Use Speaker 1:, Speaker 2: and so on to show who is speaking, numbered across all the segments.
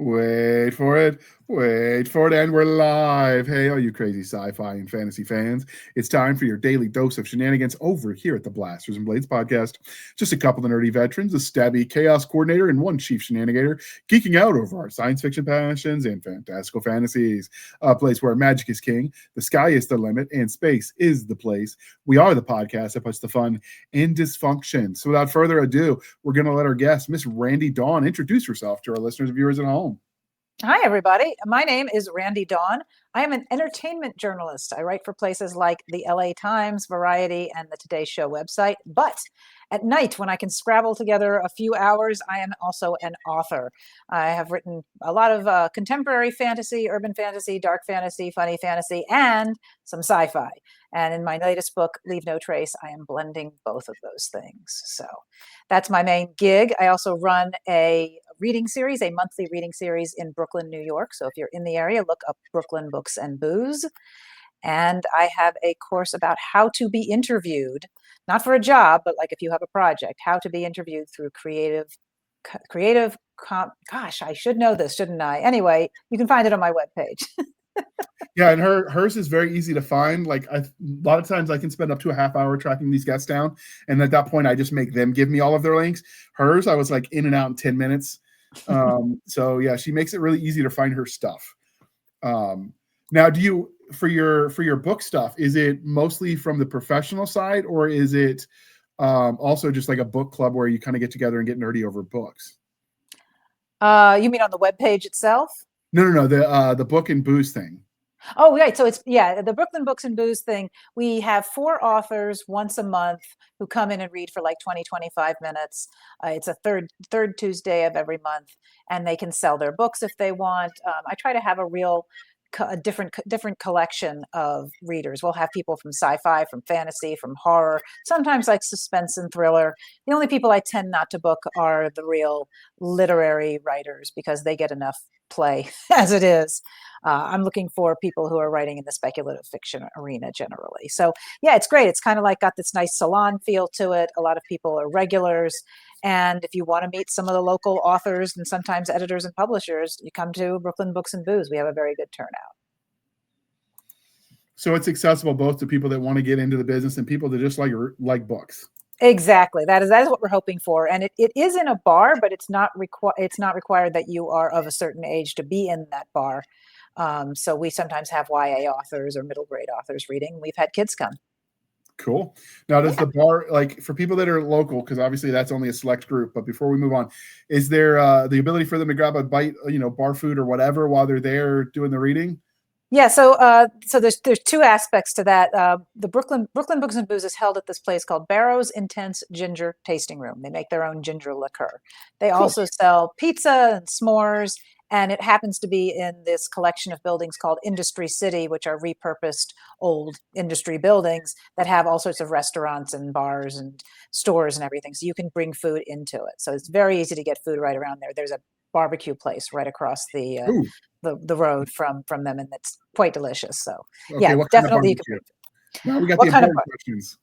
Speaker 1: Wait for it. Wait for it. And we're live. Hey, all you crazy sci-fi and fantasy fans. It's time for your daily dose of shenanigans over here at the Blasters and Blades podcast. Just a couple of nerdy veterans, a Stabby chaos coordinator, and one chief shenanigator geeking out over our science fiction passions and fantastical fantasies. A place where magic is king, the sky is the limit, and space is the place. We are the podcast that puts the fun in dysfunction. So without further ado, we're going to let our guest, Miss Randee Dawn, introduce herself to our listeners and viewers at home.
Speaker 2: Hi, everybody. My name is Randee Dawn. I am an entertainment journalist. I write for places like the LA Times, Variety, and the Today Show website. But at night, when I can scrabble together a few hours, I am also an author. I have written a lot of contemporary fantasy, urban fantasy, dark fantasy, funny fantasy, and some sci-fi. And in my latest book, Leave No Trace, I am blending both of those things. So that's my main gig. I also run a reading series, a monthly reading series in Brooklyn, New York. So if you're in the area, look up Brooklyn Books and Booze. And I have a course about how to be interviewed, not for a job, but like if you have a project, how to be interviewed through gosh, I should know this, shouldn't I? Anyway, you can find it on my webpage.
Speaker 1: Yeah, and hers is very easy to find. Like a lot of times I can spend up to a half hour tracking these guests down. And at that point, I just make them give me all of their links. Hers, I was like in and out in 10 minutes. So yeah, she makes it really easy to find her stuff. Now, do you, for your book stuff, is it mostly from the professional side, or is it also just like a book club where you kind of get together and get nerdy over books?
Speaker 2: You mean on the webpage itself?
Speaker 1: No, the book and booze thing.
Speaker 2: Oh, right. So it's, the Brooklyn Books and Booze thing. We have 4 authors once a month who come in and read for like 20, 25 minutes. It's a third Tuesday of every month, and they can sell their books if they want. I try to have a different collection of readers. We'll have people from sci-fi, from fantasy, from horror, sometimes like suspense and thriller. The only people I tend not to book are the real literary writers because they get enough play as it is. I'm looking for people who are writing in the speculative fiction arena generally. So yeah, it's great. It's kind of like got this nice salon feel to it. A lot of people are regulars. And if you want to meet some of the local authors and sometimes editors and publishers, you come to Brooklyn Books and Booze. We have a very good turnout.
Speaker 1: So it's accessible both to people that want to get into the business and people that just like books.
Speaker 2: Exactly. That is what we're hoping for. And it is in a bar, but it's not required that you are of a certain age to be in that bar. So we sometimes have YA authors or middle grade authors reading. We've had kids come.
Speaker 1: Cool. Now, does the bar, like for people that are local, because obviously that's only a select group, but before we move on, is there the ability for them to grab a bite, bar food or whatever while they're there doing the reading?
Speaker 2: Yeah, so there's 2 aspects to that. The Brooklyn Books and Booze is held at this place called Barrow's Intense Ginger Tasting Room. They make their own ginger liqueur. They also sell pizza and s'mores, and it happens to be in this collection of buildings called Industry City, which are repurposed old industry buildings that have all sorts of restaurants and bars and stores and everything. So you can bring food into it. So it's very easy to get food right around there. There's a barbecue place right across the road from them, and it's quite delicious. So yeah, definitely you can.
Speaker 1: Now we got the important questions.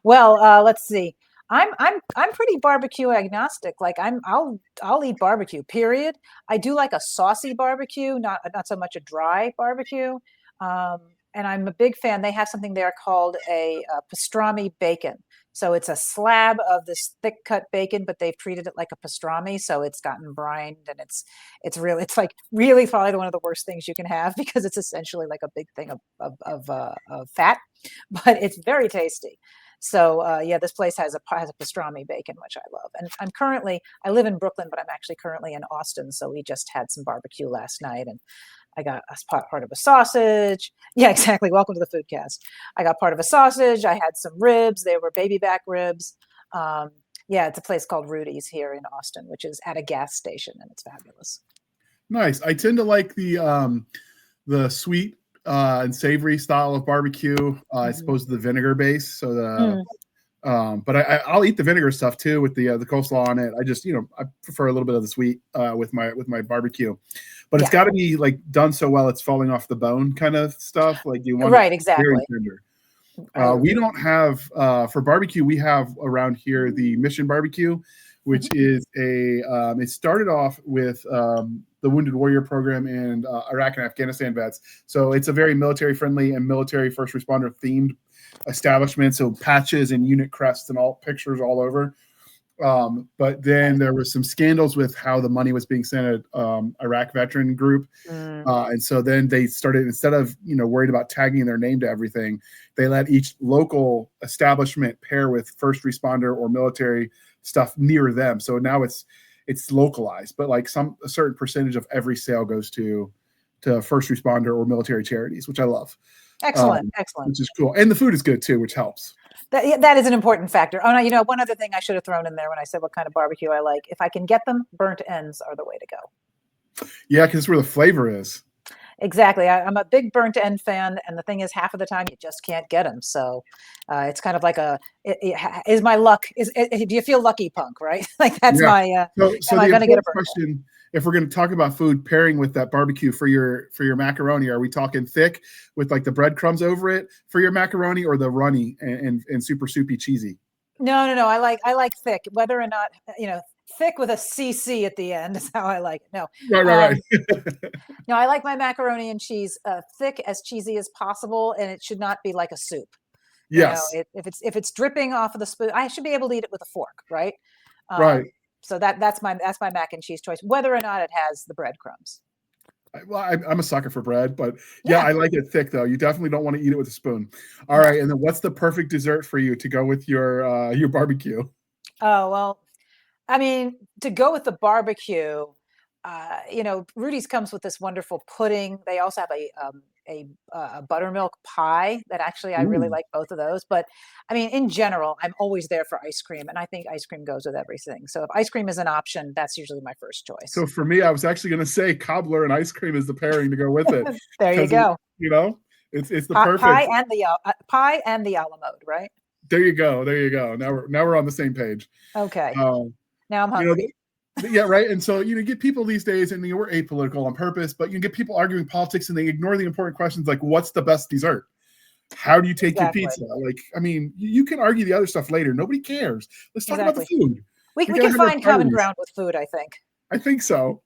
Speaker 2: Well, let's see. I'm pretty barbecue agnostic. Like I'll eat barbecue, period. I do like a saucy barbecue, not so much a dry barbecue. And I'm a big fan. They have something there called a pastrami bacon. So it's a slab of this thick cut bacon, but they've treated it like a pastrami. So it's gotten brined, and it's like really probably one of the worst things you can have because it's essentially like a big thing of fat, but it's very tasty. So yeah, this place has a pastrami bacon, which I love. And I live in Brooklyn, but I'm actually currently in Austin. So we just had some barbecue last night, and I got a part of a sausage. Yeah, exactly. Welcome to the Foodcast. I got part of a sausage. I had some ribs. They were baby back ribs. Yeah, it's a place called Rudy's here in Austin, which is at a gas station, and it's fabulous.
Speaker 1: Nice. I tend to like the sweet and savory style of barbecue. I suppose the vinegar base. So but I'll eat the vinegar stuff too with the coleslaw on it. I just I prefer a little bit of the sweet with my barbecue, but it's got to be like done so well it's falling off the bone kind of stuff. Like you want
Speaker 2: right, exactly. Very
Speaker 1: tender. We don't have for barbecue. We have around here the Mission Barbecue, which is it started off with the Wounded Warrior Program and Iraq and Afghanistan vets. So it's a very military friendly and military first responder themed establishment. So patches and unit crests and all pictures all over. But then there was some scandals with how the money was being sent at Iraq veteran group. And so then they started, instead of, worried about tagging their name to everything, they let each local establishment pair with first responder or military stuff near them. So now it's localized, but like a certain percentage of every sale goes to first responder or military charities, which I love.
Speaker 2: Excellent.
Speaker 1: Which is cool. And the food is good too, which helps.
Speaker 2: That is an important factor. Oh, no, one other thing I should have thrown in there when I said what kind of barbecue I like. If I can get them, burnt ends are the way to go.
Speaker 1: Yeah, because it's where the flavor is.
Speaker 2: Exactly. I'm a big burnt end fan, and the thing is, half of the time you just can't get them. So it's kind of like is my luck? Do you feel lucky, punk? Right? Like that's my.
Speaker 1: So
Speaker 2: am I going to get a burnt
Speaker 1: question? If we're going to talk about food pairing with that barbecue for your macaroni, are we talking thick with like the breadcrumbs over it for your macaroni, or the runny and super soupy cheesy?
Speaker 2: No. I like thick, whether or not thick with a CC at the end is how I like it. No,
Speaker 1: right.
Speaker 2: No, I like my macaroni and cheese thick, as cheesy as possible, and it should not be like a soup.
Speaker 1: Yes.
Speaker 2: If it's dripping off of the spoon, I should be able to eat it with a fork, right?
Speaker 1: Right.
Speaker 2: So that's my mac and cheese choice, whether or not it has the breadcrumbs.
Speaker 1: Well, I'm a sucker for bread, but yeah, I like it thick though. You definitely don't want to eat it with a spoon. All right, and then what's the perfect dessert for you to go with your barbecue?
Speaker 2: Oh well, I mean, to go with the barbecue, Rudy's comes with this wonderful pudding. They also have a buttermilk pie that actually I really like both of those. But I mean, in general, I'm always there for ice cream, and I think ice cream goes with everything. So if ice cream is an option, that's usually my first choice.
Speaker 1: So for me, I was actually going to say cobbler and ice cream is the pairing to go with it.
Speaker 2: There you go.
Speaker 1: It's the perfect
Speaker 2: pie and the a la mode, right?
Speaker 1: There you go. Now we're on the same page.
Speaker 2: Okay. Now I'm hungry.
Speaker 1: Yeah, right. And so you get people these days, and we're apolitical on purpose, but you get people arguing politics, and they ignore the important questions like, what's the best dessert? How do you take your pizza? Like, I mean, you can argue the other stuff later. Nobody cares. Let's talk about the food.
Speaker 2: We can find common ground with food, I think.
Speaker 1: I think so.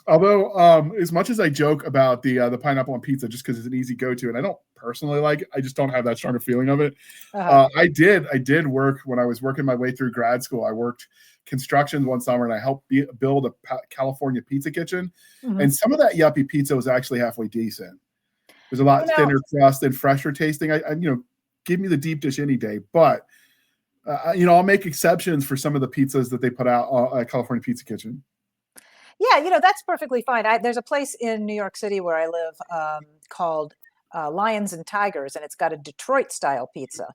Speaker 1: Although, as much as I joke about the pineapple on pizza, just because it's an easy go-to, and I don't personally like it, I just don't have that strong a feeling of it. I did work when I was working my way through grad school. I worked construction one summer, and I helped build a California pizza kitchen. And some of that yuppie pizza was actually halfway decent. It was a lot thinner crust and fresher tasting. I give me the deep dish any day, but I'll make exceptions for some of the pizzas that they put out at California Pizza Kitchen.
Speaker 2: Yeah, that's perfectly fine. There's a place in New York City where I live called Lions and Tigers, and it's got a Detroit style pizza.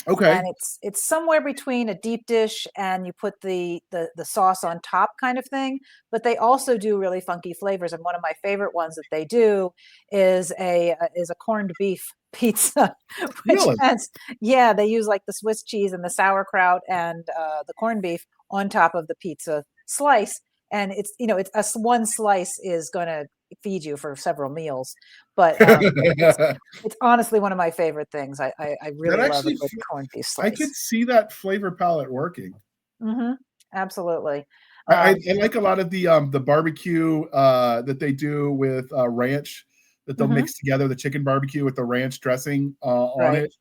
Speaker 1: Okay.
Speaker 2: And it's somewhere between a deep dish and you put the sauce on top kind of thing. But they also do really funky flavors. And one of my favorite ones that they do is a corned beef pizza.
Speaker 1: Really?
Speaker 2: They use like the Swiss cheese and the sauerkraut and the corned beef on top of the pizza slice. And it's one slice is going to feed you for several meals, but it's honestly one of my favorite things. I really love a good corned beef slice.
Speaker 1: I could see that flavor palette working.
Speaker 2: Absolutely.
Speaker 1: I like a lot of the barbecue that they do with ranch, that they'll mix together the chicken barbecue with the ranch dressing on it.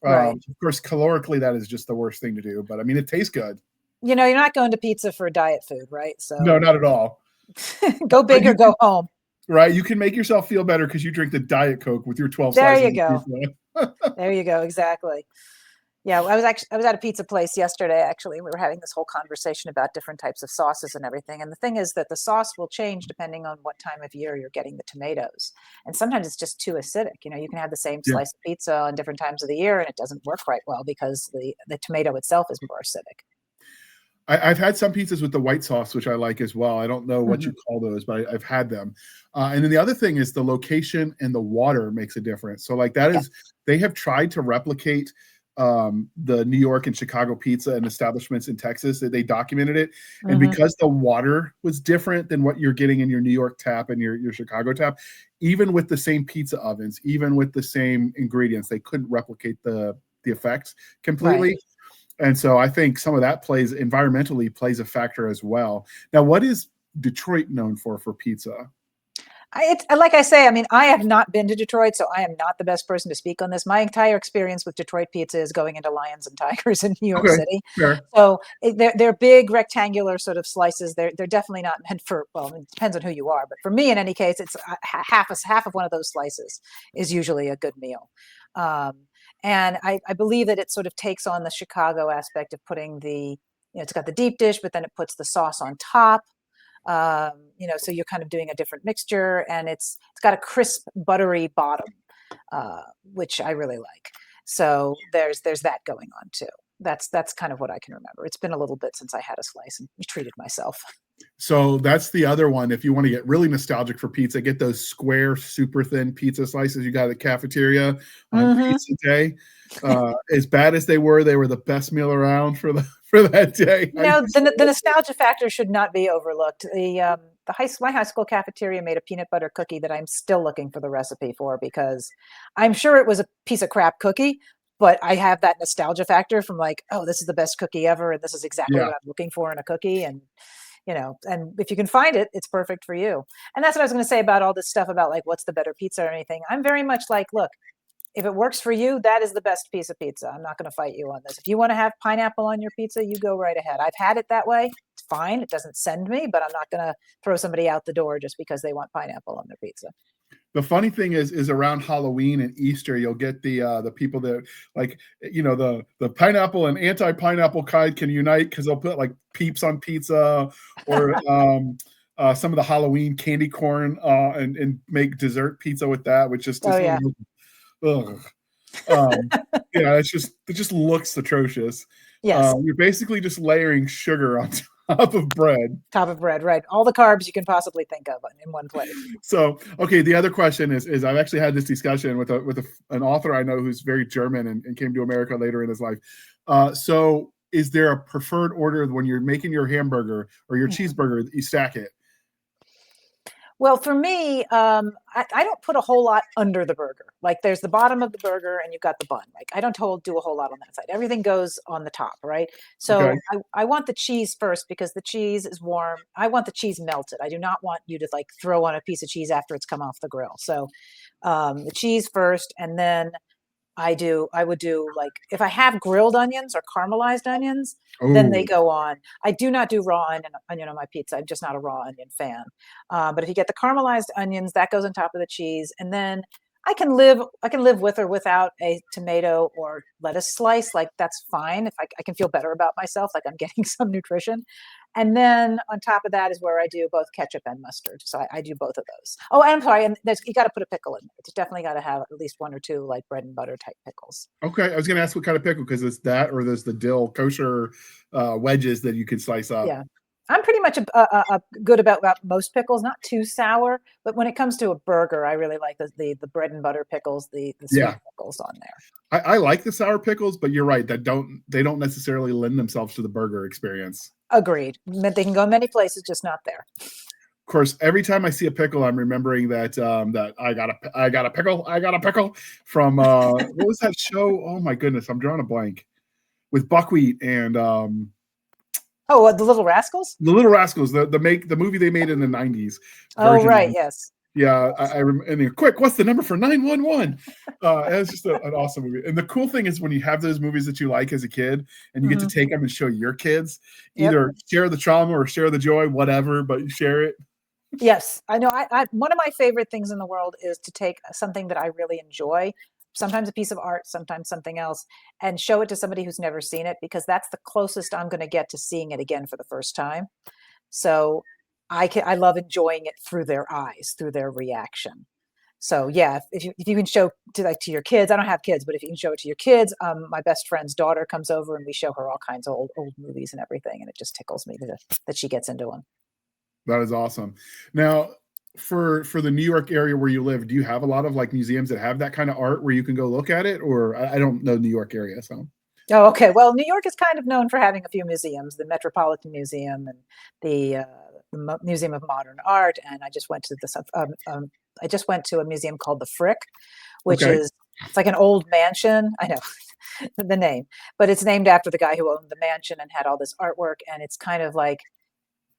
Speaker 1: Of course, calorically, that is just the worst thing to do, but I mean, it tastes good.
Speaker 2: You're not going to pizza for diet food, right? So
Speaker 1: no, not at all.
Speaker 2: Go big or go home.
Speaker 1: Right. You can make yourself feel better because you drink the Diet Coke with your 12
Speaker 2: there
Speaker 1: slices.
Speaker 2: You go. There you go. Exactly. Yeah, I was at a pizza place yesterday, actually. We were having this whole conversation about different types of sauces and everything. And the thing is that the sauce will change depending on what time of year you're getting the tomatoes. And sometimes it's just too acidic. You can have the same slice of pizza on different times of the year, and it doesn't work right well because the tomato itself is more acidic.
Speaker 1: I've had some pizzas with the white sauce, which I like as well. I don't know what you call those, but I've had them. And then the other thing is the location and the water makes a difference. So like that is, they have tried to replicate the New York and Chicago pizza and establishments in Texas. They documented it. And because the water was different than what you're getting in your New York tap and your Chicago tap, even with the same pizza ovens, even with the same ingredients, they couldn't replicate the effects completely. And so I think some of that environmentally plays a factor as well. Now, what is Detroit known for pizza?
Speaker 2: Like I say, I mean, I have not been to Detroit, so I am not the best person to speak on this. My entire experience with Detroit pizza is going into Lions and Tigers in New York
Speaker 1: Okay,
Speaker 2: City.
Speaker 1: fair.
Speaker 2: So they're big rectangular sort of slices. They're definitely not meant for, well, it depends on who you are, but for me, in any case, it's half of one of those slices is usually a good meal. And I believe that it sort of takes on the Chicago aspect of putting it's got the deep dish, but then it puts the sauce on top. So you're kind of doing a different mixture, and it's got a crisp, buttery bottom, which I really like. So there's that going on too. That's kind of what I can remember. It's been a little bit since I had a slice and treated myself.
Speaker 1: So that's the other one. If you want to get really nostalgic for pizza, get those square, super thin pizza slices you got at the cafeteria on pizza day. As bad as they were the best meal around for that day.
Speaker 2: The nostalgia factor should not be overlooked. My high school cafeteria made a peanut butter cookie that I'm still looking for the recipe for, because I'm sure it was a piece of crap cookie, but I have that nostalgia factor from like, oh, this is the best cookie ever, and this is exactly what I'm looking for in a cookie. And and if you can find it, it's perfect for you. And that's what I was going to say about all this stuff about like what's the better pizza or anything. I'm very much like, look, if it works for you, that is the best piece of pizza. I'm not going to fight you on this. If you want to have pineapple on your pizza, you go right ahead. I've had it that way. It's fine. It doesn't send me, but I'm not going to throw somebody out the door just because they want pineapple on their pizza.
Speaker 1: The funny thing is around Halloween and Easter, you'll get the people that like, the pineapple and anti-pineapple kind can unite because they'll put like Peeps on pizza, or some of the Halloween candy corn and make dessert pizza with that, which just ugh. It just looks atrocious.
Speaker 2: Yes.
Speaker 1: You're basically just layering sugar on top of bread.
Speaker 2: Top of bread, right? All the carbs you can possibly think of in one place.
Speaker 1: So, okay, the other question is I've actually had this discussion with an author I know who's very German and came to America later in his life. So is there a preferred order when you're making your hamburger or your cheeseburger that you stack it?
Speaker 2: Well, for me, I don't put a whole lot under the burger. Like there's the bottom of the burger and you've got the bun. Like I don't do a whole lot on that side. Everything goes on the top, right? So
Speaker 1: Okay.
Speaker 2: I want the cheese first because the cheese is warm. I want the cheese melted. I do not want you to like throw on a piece of cheese after it's come off the grill. So the cheese first, and then I would do like if I have grilled onions or caramelized onions, then they go on. I do not do raw onion on my pizza. I'm just not a raw onion fan. But if you get the caramelized onions, that goes on top of the cheese, and then I can live with or without a tomato or lettuce slice. Like that's fine. If I can feel better about myself, like I'm getting some nutrition. And then on top of that is where I do both ketchup and mustard. So I do both of those. Oh, and I'm sorry, and you got to put a pickle in there. It's definitely got to have at least one or two like bread and butter type pickles.
Speaker 1: Okay, I was going to ask what kind of pickle, because it's that or there's the dill kosher wedges that you could slice up.
Speaker 2: Yeah. I'm pretty much a good about most pickles, not too sour, but when it comes to a burger, I really like the bread and butter pickles, the sweet pickles on there.
Speaker 1: I like the sour pickles, but you're right, they don't necessarily lend themselves to the burger experience.
Speaker 2: Agreed. They can go many places, just not there.
Speaker 1: Of course, every time I see a pickle, I'm remembering that I got a pickle from what was that show? Oh my goodness, I'm drawing a blank. With Buckwheat and
Speaker 2: the Little Rascals.
Speaker 1: The Little Rascals, the movie they made in the 90s.
Speaker 2: Oh right, yes.
Speaker 1: Yeah, I remember. And quick, what's the number for 911? It's just an awesome movie. And the cool thing is when you have those movies that you like as a kid, and you get to take them and show your kids, either share the trauma or share the joy, whatever, but you share it.
Speaker 2: Yes, I know. I one of my favorite things in the world is to take something that I really enjoy, sometimes a piece of art, sometimes something else, and show it to somebody who's never seen it, because that's the closest I'm going to get to seeing it again for the first time. So I love enjoying it through their eyes, through their reaction. So yeah, if you can show to your kids, I don't have kids, but if you can show it to your kids, my best friend's daughter comes over and we show her all kinds of old movies and everything, and it just tickles me that she gets into them.
Speaker 1: That is awesome. Now, for the New York area where you live, do you have a lot of like museums that have that kind of art where you can go look at it? Or I don't know New York area, so.
Speaker 2: Oh, okay. Well, New York is kind of known for having a few museums: the Metropolitan Museum and the Museum of Modern Art. And I just went to a museum called the Frick, which is it's like an old mansion. I know the name, but it's named after the guy who owned the mansion and had all this artwork. And it's kind of like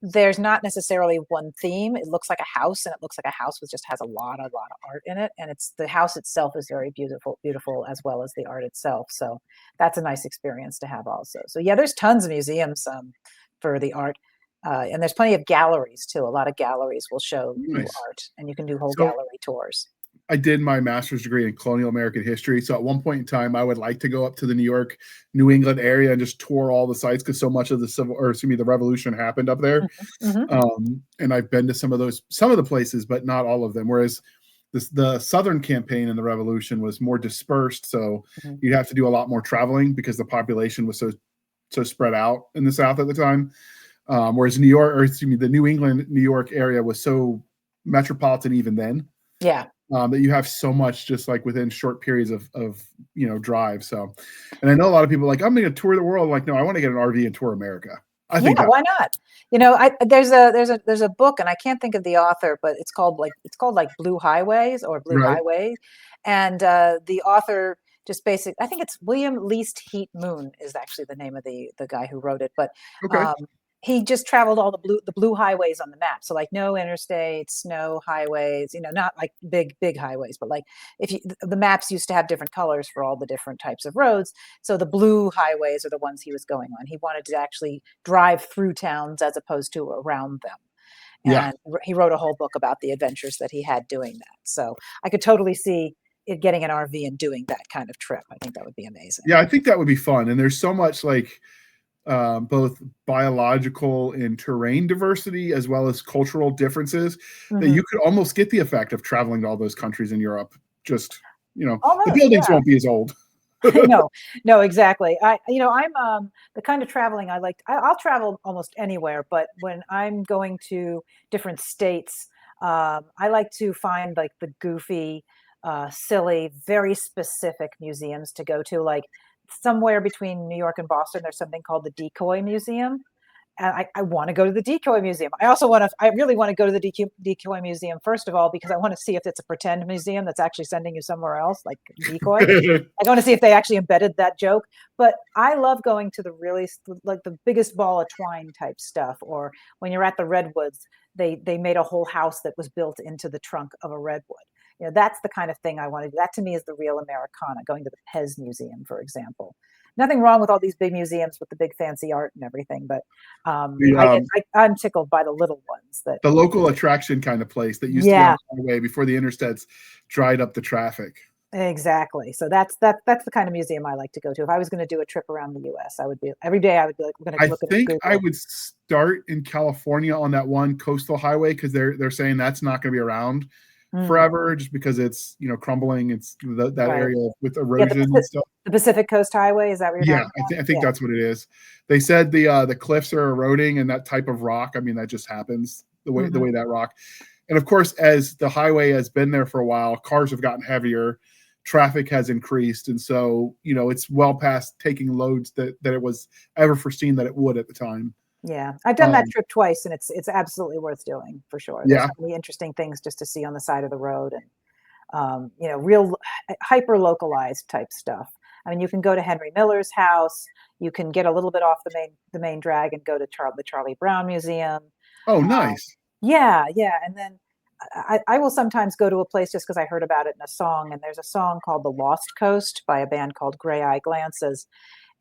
Speaker 2: there's not necessarily one theme. It looks like a house, and it looks like a house with just has a lot of art in it. And it's the house itself is very beautiful as well as the art itself. So that's a nice experience to have also. So yeah, there's tons of museums for the art. And there's plenty of galleries too. A lot of galleries will show you art, and you can do whole gallery tours.
Speaker 1: I did my master's degree in colonial American history. So at one point in time, I would like to go up to the New York, New England area and just tour all the sites because so much of the revolution happened up there. And I've been to some of the places, but not all of them. Whereas the Southern campaign in the revolution was more dispersed. So you'd have to do a lot more traveling because the population was so spread out in the South at the time. Whereas New York, or the New England, New York area was so metropolitan even then.
Speaker 2: Yeah.
Speaker 1: That you have so much just like within short periods of drive. So, and I know a lot of people are like, I'm going to tour the world. I'm like, no, I want to get an RV and tour America. I think
Speaker 2: why not? There's a book, and I can't think of the author, but it's called Blue Highways or Blue Highway. And the author just I think it's William Least Heat Moon is actually the name of the guy who wrote it. But he just traveled all the blue highways on the map. So like no interstates, no highways, not like big highways, but like the maps used to have different colors for all the different types of roads. So the blue highways are the ones he was going on. He wanted to actually drive through towns as opposed to around them. And he wrote a whole book about the adventures that he had doing that. So I could totally see it getting an RV and doing that kind of trip. I think that would be amazing.
Speaker 1: Yeah, I think that would be fun. And there's so much like both biological and terrain diversity as well as cultural differences that you could almost get the effect of traveling to all those countries in Europe. Just, the buildings won't be as old.
Speaker 2: No, exactly. I'm the kind of traveling I like. I'll travel almost anywhere, but when I'm going to different states, I like to find like the goofy, silly, very specific museums to go to, like somewhere between New York and Boston, there's something called the Decoy Museum. And I want to go to the Decoy Museum. I really want to go to the Decoy Museum, first of all, because I want to see if it's a pretend museum that's actually sending you somewhere else, like decoy. I want to see if they actually embedded that joke. But I love going to the biggest ball of twine type stuff. Or when you're at the Redwoods, they made a whole house that was built into the trunk of a redwood. That's the kind of thing I want to do. That to me is the real Americana, going to the Pez Museum, for example. Nothing wrong with all these big museums with the big fancy art and everything, but I'm tickled by the little ones.
Speaker 1: The local attraction kind of place that used to be on the way before the interstates dried up the traffic.
Speaker 2: Exactly. So that's the kind of museum I like to go to. If I was going to do a trip around the U.S., every day I would be like, we're going to look at Google.
Speaker 1: I would start in California on that one coastal highway because they're saying that's not going to be around forever, just because it's crumbling. It's that area with erosion and stuff.
Speaker 2: The Pacific Coast Highway, is that what you're talking about?
Speaker 1: I think that's what it is. They said the cliffs are eroding, and that type of rock. I mean, that just happens the way that rock. And of course, as the highway has been there for a while, cars have gotten heavier, traffic has increased, and so it's well past taking loads that it was ever foreseen that it would at the time.
Speaker 2: Yeah, I've done that trip twice, and it's absolutely worth doing for sure. There's so many interesting things just to see on the side of the road, and real hyper localized type stuff. I mean, you can go to Henry Miller's house. You can get a little bit off the main drag and go to the Charlie Brown Museum.
Speaker 1: Oh, nice.
Speaker 2: Yeah, and then I will sometimes go to a place just because I heard about it in a song. And there's a song called "The Lost Coast" by a band called Gray Eye Glances.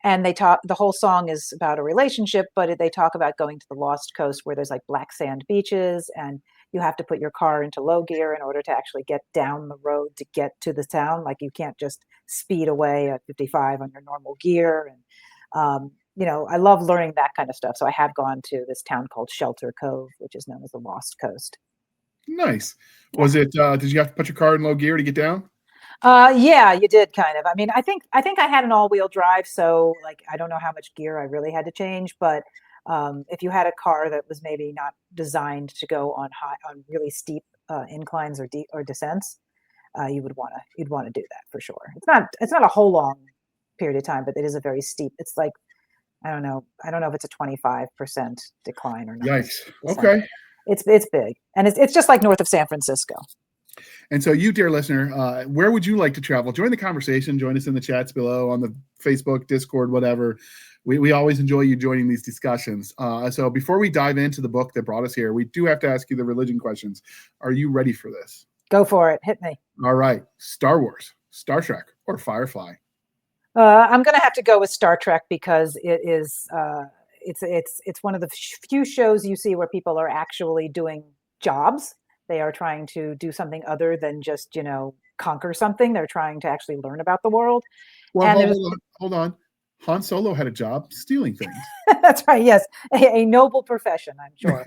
Speaker 2: And the whole song is about a relationship, but they talk about going to the Lost Coast where there's like black sand beaches, and you have to put your car into low gear in order to actually get down the road to get to the town. Like you can't just speed away at 55 on your normal gear. And, I love learning that kind of stuff. So I have gone to this town called Shelter Cove, which is known as the Lost Coast.
Speaker 1: Nice. Was it, did you have to put your car in low gear to get down?
Speaker 2: Yeah, you did kind of. I mean, I think I had an all-wheel drive, so like I don't know how much gear I really had to change, but if you had a car that was maybe not designed to go on really steep inclines or descents, you'd want to do that for sure. It's not a whole long period of time, but it is a very steep. It's like I don't know if it's a 25% decline or not.
Speaker 1: Yikes. Okay.
Speaker 2: It's big, and it's just like north of San Francisco.
Speaker 1: And so you, dear listener, where would you like to travel? Join the conversation. Join us in the chats below on the Facebook, Discord, whatever. We always enjoy you joining these discussions. So before we dive into the book that brought us here, we do have to ask you the religion questions. Are you ready for this?
Speaker 2: Go for it. Hit me.
Speaker 1: All right. Star Wars, Star Trek, or Firefly?
Speaker 2: I'm going to have to go with Star Trek because it is it's one of the few shows you see where people are actually doing jobs. They are trying to do something other than just, conquer something. They're trying to actually learn about the world.
Speaker 1: Well,
Speaker 2: And
Speaker 1: hold on. Han Solo had a job stealing things.
Speaker 2: That's right. Yes, a noble profession, I'm sure.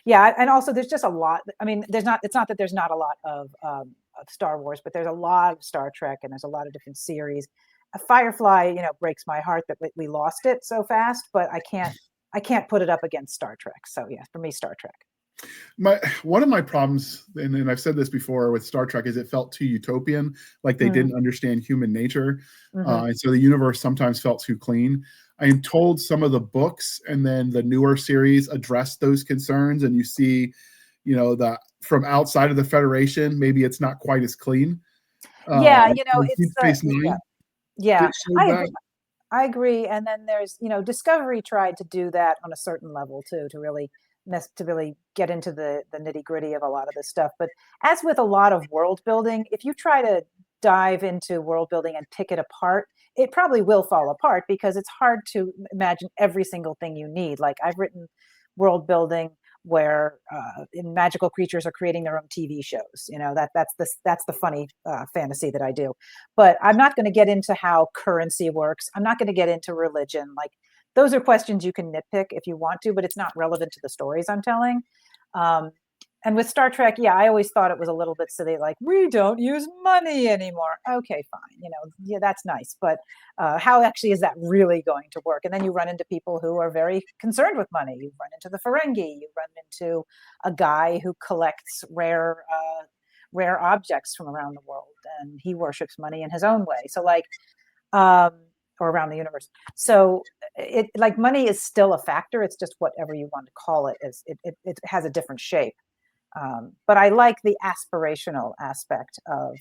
Speaker 2: Yeah, and also there's just a lot. I mean, there's not. It's not that there's not a lot of Star Wars, but there's a lot of Star Trek, and there's a lot of different series. Firefly, breaks my heart that we lost it so fast, but I can't put it up against Star Trek. So yeah, for me, Star Trek.
Speaker 1: One of my problems, and I've said this before with Star Trek, is it felt too utopian, like they didn't understand human nature. And so the universe sometimes felt too clean. I am told some of the books and then the newer series address those concerns, and you see, that from outside of the Federation, maybe it's not quite as clean.
Speaker 2: Yeah, it's yeah. I agree. And then there's, Discovery tried to do that on a certain level too, to really get into the nitty gritty of a lot of this stuff. But as with a lot of world building, if you try to dive into world building and pick it apart, it probably will fall apart because it's hard to imagine every single thing you need. Like I've written world building where magical creatures are creating their own TV shows. That's the funny fantasy that I do. But I'm not going to get into how currency works. I'm not going to get into religion. Like those are questions you can nitpick if you want to, but it's not relevant to the stories I'm telling. And with Star Trek, yeah, I always thought it was a little bit silly, like, we don't use money anymore. Okay, fine. Yeah, that's nice. But how actually is that really going to work? And then you run into people who are very concerned with money. You run into the Ferengi. You run into a guy who collects rare objects from around the world, and he worships money in his own way. So or around the universe. So it like money is still a factor. It's just whatever you want to call it. It has a different shape. But I like the aspirational aspect of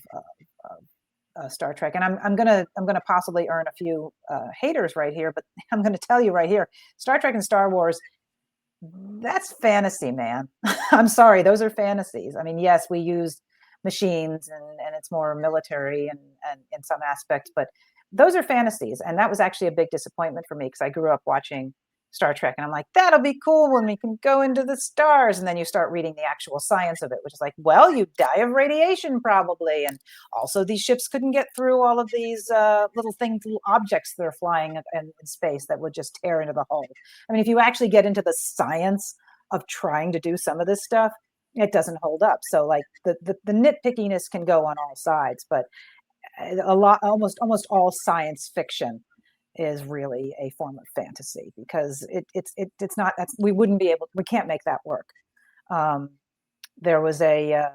Speaker 2: Star Trek, and I'm gonna possibly earn a few haters right here, but I'm gonna tell you right here, Star Trek and Star Wars, that's fantasy, man. I'm sorry, those are fantasies. I mean, yes, we use machines and it's more military and in some aspects, but those are fantasies, and that was actually a big disappointment for me because I grew up watching Star Trek, and I'm like, that'll be cool when we can go into the stars. And then you start reading the actual science of it, which is like, well, you die of radiation probably, and also these ships couldn't get through all of these little objects that are flying in space that would just tear into the hull. I mean, if you actually get into the science of trying to do some of this stuff, it doesn't hold up. So like the nitpickiness can go on all sides, but almost all science fiction is really a form of fantasy because it's not, we can't make that work. There was a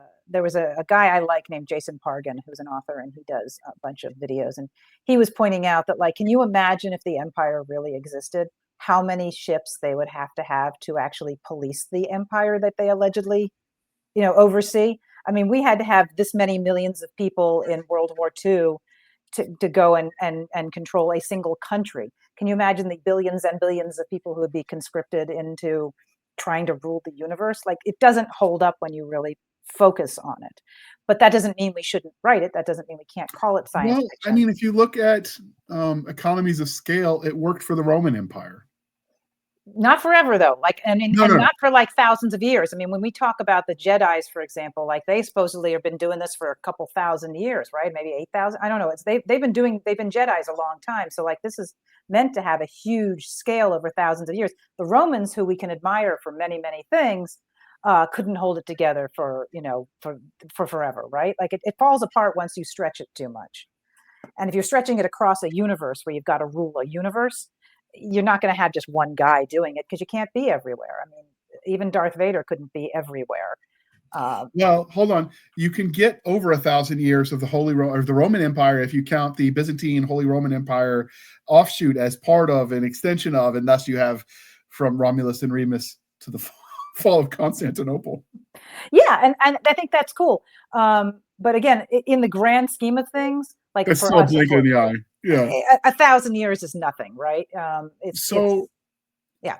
Speaker 2: guy I like named Jason Pargin, who's an author, and he does a bunch of videos, and he was pointing out that, like, can you imagine if the Empire really existed, how many ships they would have to actually police the Empire that they allegedly oversee? I mean, we had to have this many millions of people in World War II to go and control a single country. Can you imagine the billions and billions of people who would be conscripted into trying to rule the universe? Like, it doesn't hold up when you really focus on it. But that doesn't mean we shouldn't write it. That doesn't mean we can't call it science fiction.
Speaker 1: I mean, if you look at economies of scale, it worked for the Roman Empire.
Speaker 2: Not forever, though. Like, I mean,
Speaker 1: no.
Speaker 2: Not for like thousands of years. I mean, when we talk about the Jedis, for example, like they supposedly have been doing this for a couple thousand years, right? Maybe 8,000. I don't know. They've been Jedis a long time. So like this is meant to have a huge scale over thousands of years. The Romans, who we can admire for many, many things, couldn't hold it together for forever, right? Like it falls apart once you stretch it too much. And if you're stretching it across a universe where you've got to rule a universe, you're not going to have just one guy doing it because you can't be everywhere. I mean, even Darth Vader couldn't be everywhere.
Speaker 1: Well, hold on. You can get over 1,000 years of the the Roman Empire if you count the Byzantine Holy Roman Empire offshoot as part of an extension of, and thus you have from Romulus and Remus to the fall of Constantinople.
Speaker 2: Yeah, and I think that's cool. But again, in the grand scheme of things, like
Speaker 1: It's
Speaker 2: for
Speaker 1: still a
Speaker 2: us,
Speaker 1: blink in the eye. Yeah.
Speaker 2: 1,000 years is nothing, right?
Speaker 1: So
Speaker 2: yeah.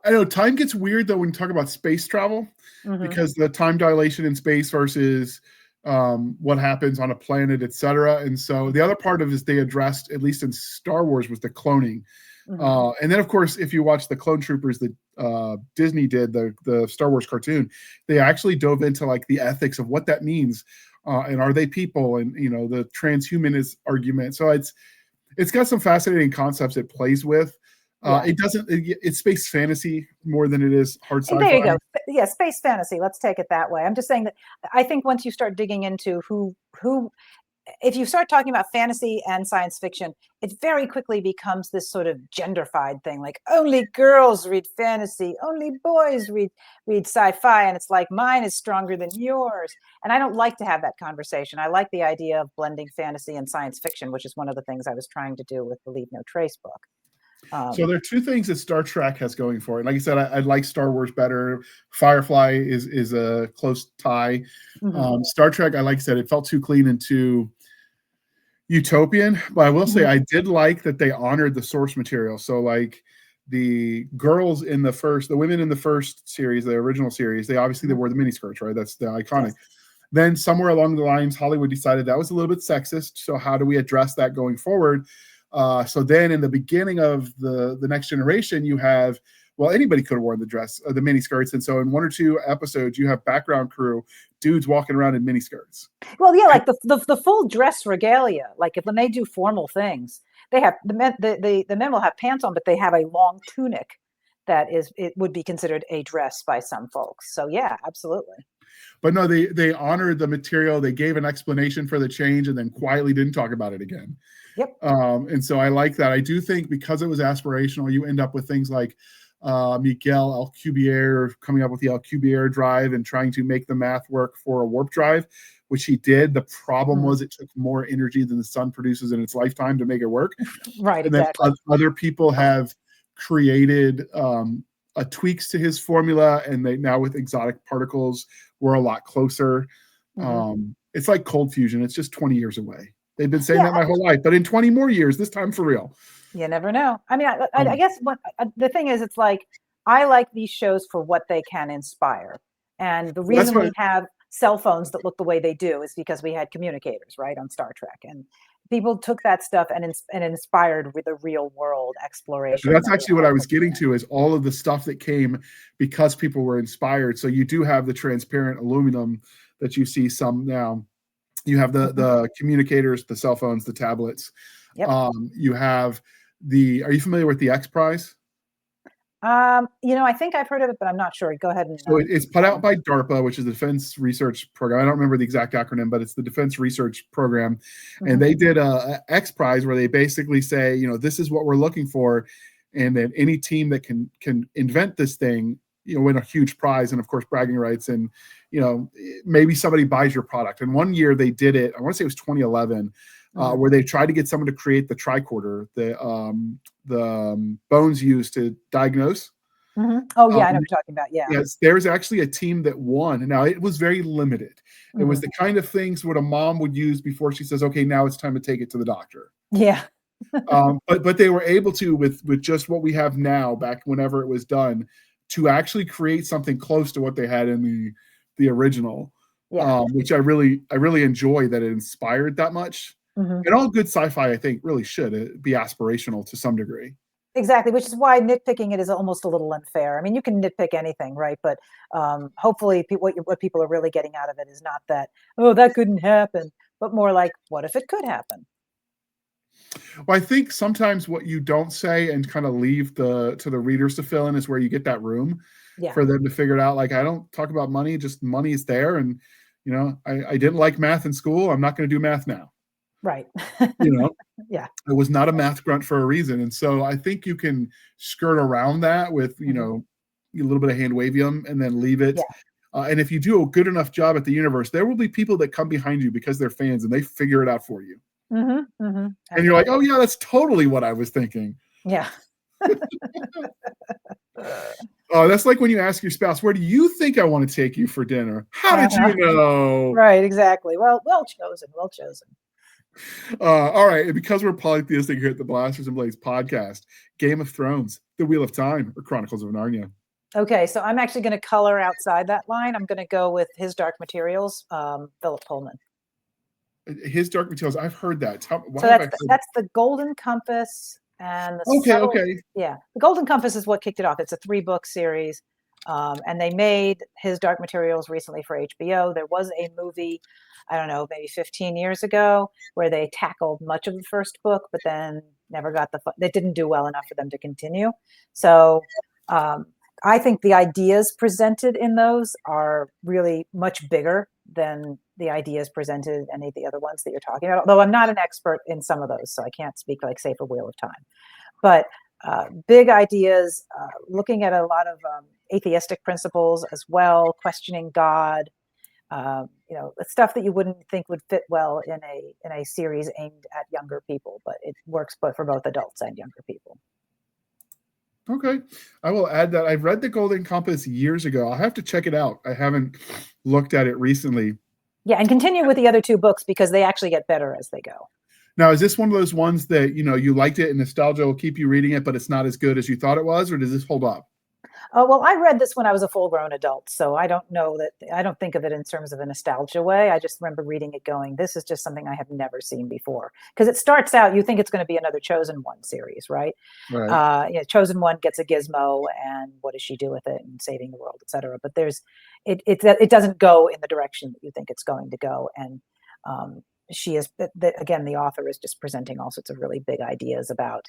Speaker 1: I know time gets weird though when you talk about space travel,
Speaker 2: Mm-hmm.
Speaker 1: because the time dilation in space versus what happens on a planet, etc. And so the other part of it is they addressed, at least in Star Wars, was the cloning.
Speaker 2: Mm-hmm.
Speaker 1: And then, of course, if you watch the Clone Troopers that Disney did, the Star Wars cartoon, they actually dove into like the ethics of what that means, and are they people, and the transhumanist argument. So it's got some fascinating concepts it plays with. It doesn't. It's space fantasy more than it is hard
Speaker 2: And there you
Speaker 1: sci-fi.
Speaker 2: go. Yeah, space fantasy. Let's take it that way. I'm just saying that I think once you start digging into who if you start talking about fantasy and science fiction, it very quickly becomes this sort of genderfied thing, like only girls read fantasy, only boys read sci-fi, and it's like mine is stronger than yours. And I don't like to have that conversation. I like the idea of blending fantasy and science fiction, which is one of the things I was trying to do with the Leave No Trace book.
Speaker 1: So there are two things that Star Trek has going for it. Like I said, I like Star Wars better. Firefly is a close tie.
Speaker 2: Mm-hmm.
Speaker 1: Star Trek, I like I said, it felt too clean and too utopian. But I will say, I did like that they honored the source material. So like the girls in the women in the first series, the original series, they obviously they wore the miniskirts, right? That's the iconic. Yes. Then somewhere along the lines, Hollywood decided that was a little bit sexist. So how do we address that going forward? So then in the beginning of the next generation, you have, well, anybody could have worn the dress, the mini skirts. And so in one or two episodes, you have background crew, dudes walking around in mini skirts.
Speaker 2: Well, yeah, like the full dress regalia, like when they do formal things, they have the men will have pants on, but they have a long tunic that it would be considered a dress by some folks. So yeah, absolutely.
Speaker 1: But no, they honored the material. They gave an explanation for the change and then quietly didn't talk about it again.
Speaker 2: Yep.
Speaker 1: And so I like that. I do think because it was aspirational, you end up with things like Miguel Alcubierre coming up with the Alcubierre drive and trying to make the math work for a warp drive, which he did. The problem was it took more energy than the sun produces in its lifetime to make it work.
Speaker 2: Right,
Speaker 1: and
Speaker 2: exactly.
Speaker 1: Then other people have created tweaks to his formula, and they now with exotic particles, we're a lot closer. It's like cold fusion. It's just 20 years away. They've been saying that my whole life, but in 20 more years, this time for real.
Speaker 2: You never know. I mean, I guess what the thing is, it's like I like these shows for what they can inspire, and the reason we have cell phones that look the way they do is because we had communicators, right, on Star Trek, and people took that stuff and inspired with a real world exploration.
Speaker 1: That's actually what I was getting to, is all of the stuff that came because people were inspired. So you do have the transparent aluminum that you see some now. You have the communicators, the cell phones, the tablets.
Speaker 2: Yep.
Speaker 1: You have are you familiar with the X Prize?
Speaker 2: I think I've heard of it, but I'm not sure. Go ahead.
Speaker 1: So it's put out by DARPA, which is the Defense Research Program. I don't remember the exact acronym, but it's the Defense Research Program. And they did a X Prize where they basically say, this is what we're looking for. And then any team that can invent this thing, win a huge prize, and of course bragging rights, and maybe somebody buys your product. And one year they did it, I want to say it was 2011, where they tried to get someone to create the tricorder, the bones used to diagnose.
Speaker 2: Oh yeah, I know what you're talking about. Yeah.
Speaker 1: Yes, there's actually a team that won. Now it was very limited. It was the kind of things what a mom would use before she says, "Okay, now it's time to take it to the doctor."
Speaker 2: Yeah.
Speaker 1: But they were able to, with just what we have now, back whenever it was done, to actually create something close to what they had in the original.
Speaker 2: Yeah.
Speaker 1: Which I really enjoy that it inspired that much. And all good sci-fi, I think, really should be aspirational to some degree.
Speaker 2: Exactly, which is why nitpicking it is almost a little unfair. I mean, you can nitpick anything, right? But hopefully what people are really getting out of it is not that, oh, that couldn't happen, but more like, what if it could happen?
Speaker 1: Well, I think sometimes what you don't say and kind of leave to the readers to fill in is where you get that room for them to figure it out. Like, I don't talk about money, just money is there. And, I didn't like math in school. I'm not going to do math now.
Speaker 2: Right.
Speaker 1: Yeah. I was not a math grunt for a reason. And so I think you can skirt around that with, a little bit of hand wavium and then leave it. Yeah. And if you do a good enough job at the universe, there will be people that come behind you because they're fans and they figure it out for you. And you're like, oh yeah, that's totally what I was thinking.
Speaker 2: Yeah.
Speaker 1: Oh, that's like when you ask your spouse, "Where do you think I want to take you for dinner?" How did you know?
Speaker 2: Right, exactly. Well chosen, well chosen.
Speaker 1: All right, and because we're polytheistic here at the Blasters and Blades podcast, Game of Thrones, The Wheel of Time, or Chronicles of Narnia.
Speaker 2: Okay, so I'm actually going to color outside that line. I'm going to go with His Dark Materials, Philip Pullman.
Speaker 1: His Dark Materials, I've heard that.
Speaker 2: So that's the Golden Compass and the
Speaker 1: Okay.
Speaker 2: Yeah, the Golden Compass is what kicked it off. It's a 3-book series, and they made His Dark Materials recently for HBO. There was a movie, I don't know, maybe 15 years ago, where they tackled much of the first book, but then never got they didn't do well enough for them to continue. So I think the ideas presented in those are really much bigger than the ideas presented in any of the other ones that you're talking about. Although I'm not an expert in some of those, so I can't speak like, say, for Wheel of Time. But big ideas, looking at a lot of atheistic principles as well, questioning God, stuff that you wouldn't think would fit well in a series aimed at younger people, but it works both for both adults and younger people.
Speaker 1: Okay, I will add that. I've read the Golden Compass years ago. I'll have to check it out. I haven't looked at it recently.
Speaker 2: Yeah, and continue with the other 2 books because they actually get better as they go.
Speaker 1: Now, is this one of those ones that, you liked it and nostalgia will keep you reading it, but it's not as good as you thought it was, or does this hold up?
Speaker 2: Well, I read this when I was a full-grown adult, so I don't think of it in terms of a nostalgia way. I just remember reading it going, this is just something I have never seen before. Because it starts out, you think it's going to be another Chosen One series, right?
Speaker 1: Right.
Speaker 2: Chosen One gets a gizmo, and what does she do with it, and saving the world, etc. But it doesn't go in the direction that you think it's going to go, and she is again, the author is just presenting all sorts of really big ideas about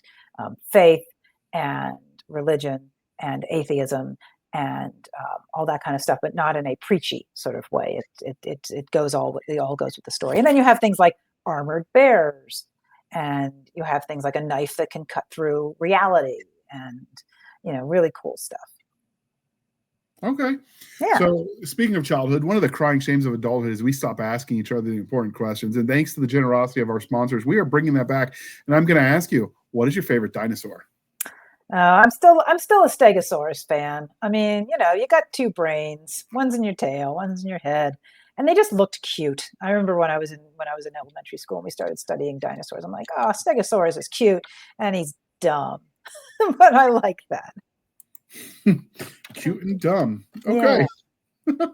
Speaker 2: faith and religion and atheism and all that kind of stuff, but not in a preachy sort of way. It all goes with the story. And then you have things like armored bears, and you have things like a knife that can cut through reality, and really cool stuff.
Speaker 1: Okay.
Speaker 2: Yeah.
Speaker 1: So speaking of childhood, one of the crying shames of adulthood is we stop asking each other the important questions. And thanks to the generosity of our sponsors, we are bringing that back. And I'm going to ask you, what is your favorite dinosaur?
Speaker 2: I'm still a Stegosaurus fan. I mean, you got 2 brains, one's in your tail, one's in your head, and they just looked cute. I remember when I was in elementary school and we started studying dinosaurs. I'm like, oh, Stegosaurus is cute, and he's dumb, but I like that.
Speaker 1: Cute and dumb. Okay.
Speaker 2: Yeah.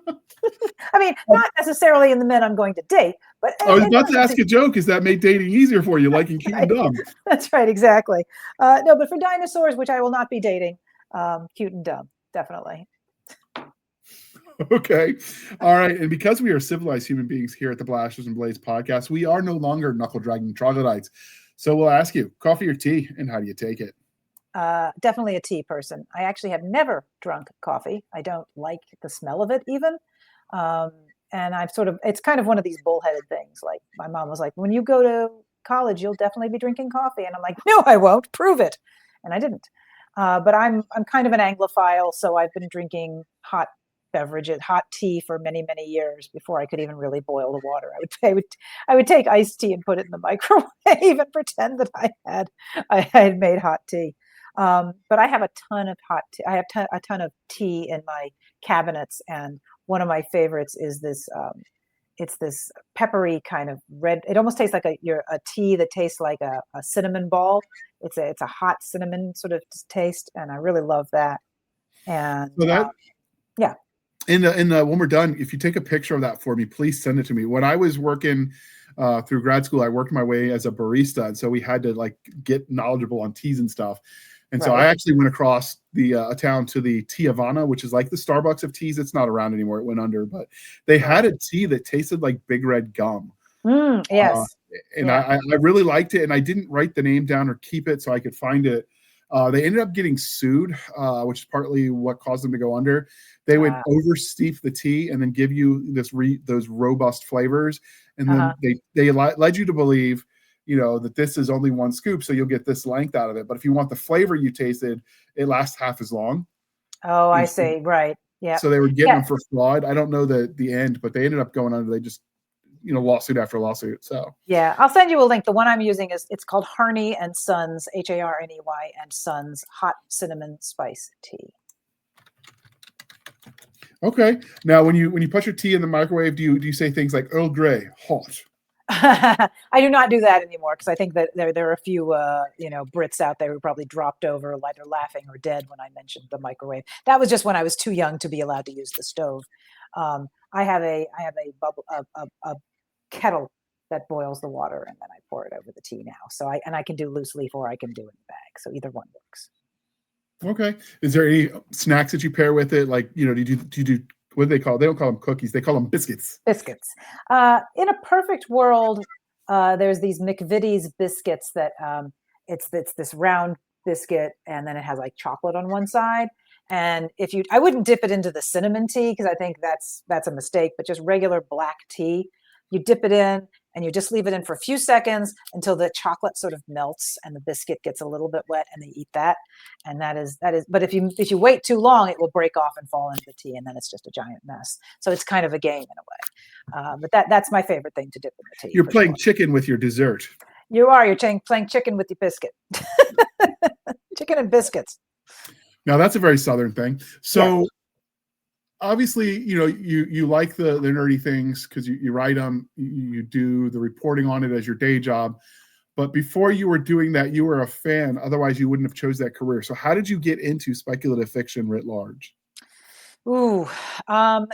Speaker 2: I mean, not necessarily in the men I'm going to date, but
Speaker 1: I was about to ask a joke. Is that made dating easier for you, liking cute and dumb?
Speaker 2: That's right, exactly. No, but for dinosaurs, which I will not be dating, cute and dumb, definitely.
Speaker 1: Okay. All right. And because we are civilized human beings here at the Blasters and Blades podcast, we are no longer knuckle-dragging troglodytes. So we'll ask you, coffee or tea, and how do you take it?
Speaker 2: Definitely a tea person. I actually have never drunk coffee. I don't like the smell of it even. And it's kind of one of these bullheaded things. Like my mom was like, when you go to college, you'll definitely be drinking coffee. And I'm like, no, I won't. Prove it. And I didn't. But I'm kind of an Anglophile, so I've been drinking hot tea for many, many years before I could even really boil the water. I would take iced tea and put it in the microwave and pretend that I had made hot tea. But I have a ton of hot tea. I have a ton of tea in my cabinets, and one of my favorites is this. It's this peppery kind of red. It almost tastes like a tea that tastes like a cinnamon ball. It's a hot cinnamon sort of taste, and I really love that. And
Speaker 1: so
Speaker 2: yeah.
Speaker 1: In the when we're done, if you take a picture of that for me, please send it to me. When I was working through grad school, I worked my way as a barista, and so we had to get knowledgeable on teas and stuff. And so I actually went across the town to the Tea Havana, which is like the Starbucks of teas. It's not around anymore. It went under, but they had a tea that tasted like Big Red gum.
Speaker 2: Yes.
Speaker 1: And I really liked it, and I didn't write the name down or keep it so I could find it. They ended up getting sued, which is partly what caused them to go under. They would oversteep the tea and then give you those robust flavors, and then they led you to believe, that this is only 1 scoop, so you'll get this length out of it. But if you want the flavor you tasted, it lasts half as long.
Speaker 2: Oh, I see. Right. Yeah.
Speaker 1: So they were getting them for fraud. I don't know the end, but they ended up going under. They just, lawsuit after lawsuit. So
Speaker 2: yeah, I'll send you a link. The one I'm using it's called Harney and Sons, Harney and Sons Hot Cinnamon Spice Tea.
Speaker 1: Okay. Now, when you put your tea in the microwave, do you say things like Earl Grey, hot?
Speaker 2: I do not do that anymore because I think that there are a few Brits out there who probably dropped over, either laughing or dead when I mentioned the microwave. That was just when I was too young to be allowed to use the stove. I have a bubble a kettle that boils the water, and then I pour it over the tea now. So I can do loose leaf or I can do it in a bag. So either one works.
Speaker 1: Okay. Is there any snacks that you pair with it? Like, do you do what do they call? They don't call them cookies. They call them biscuits.
Speaker 2: Biscuits. In a perfect world, there's these McVitie's biscuits that it's this round biscuit, and then it has like chocolate on one side. And I wouldn't dip it into the cinnamon tea because I think that's a mistake. But just regular black tea, you dip it in, and you just leave it in for a few seconds until the chocolate sort of melts and the biscuit gets a little bit wet, and they eat that. And that is. But if you wait too long, it will break off and fall into the tea, and then it's just a giant mess. So it's kind of a game in a way. But that's my favorite thing to dip in the tea.
Speaker 1: You're playing
Speaker 2: sure.
Speaker 1: chicken with your dessert.
Speaker 2: You're playing chicken with your biscuit. Chicken and biscuits.
Speaker 1: Now that's a very Southern thing. So
Speaker 2: Yes.
Speaker 1: obviously, you like the nerdy things because you write them, you do the reporting on it as your day job. But before you were doing that, you were a fan. Otherwise, you wouldn't have chose that career. So how did you get into speculative fiction writ large?
Speaker 2: Ooh, I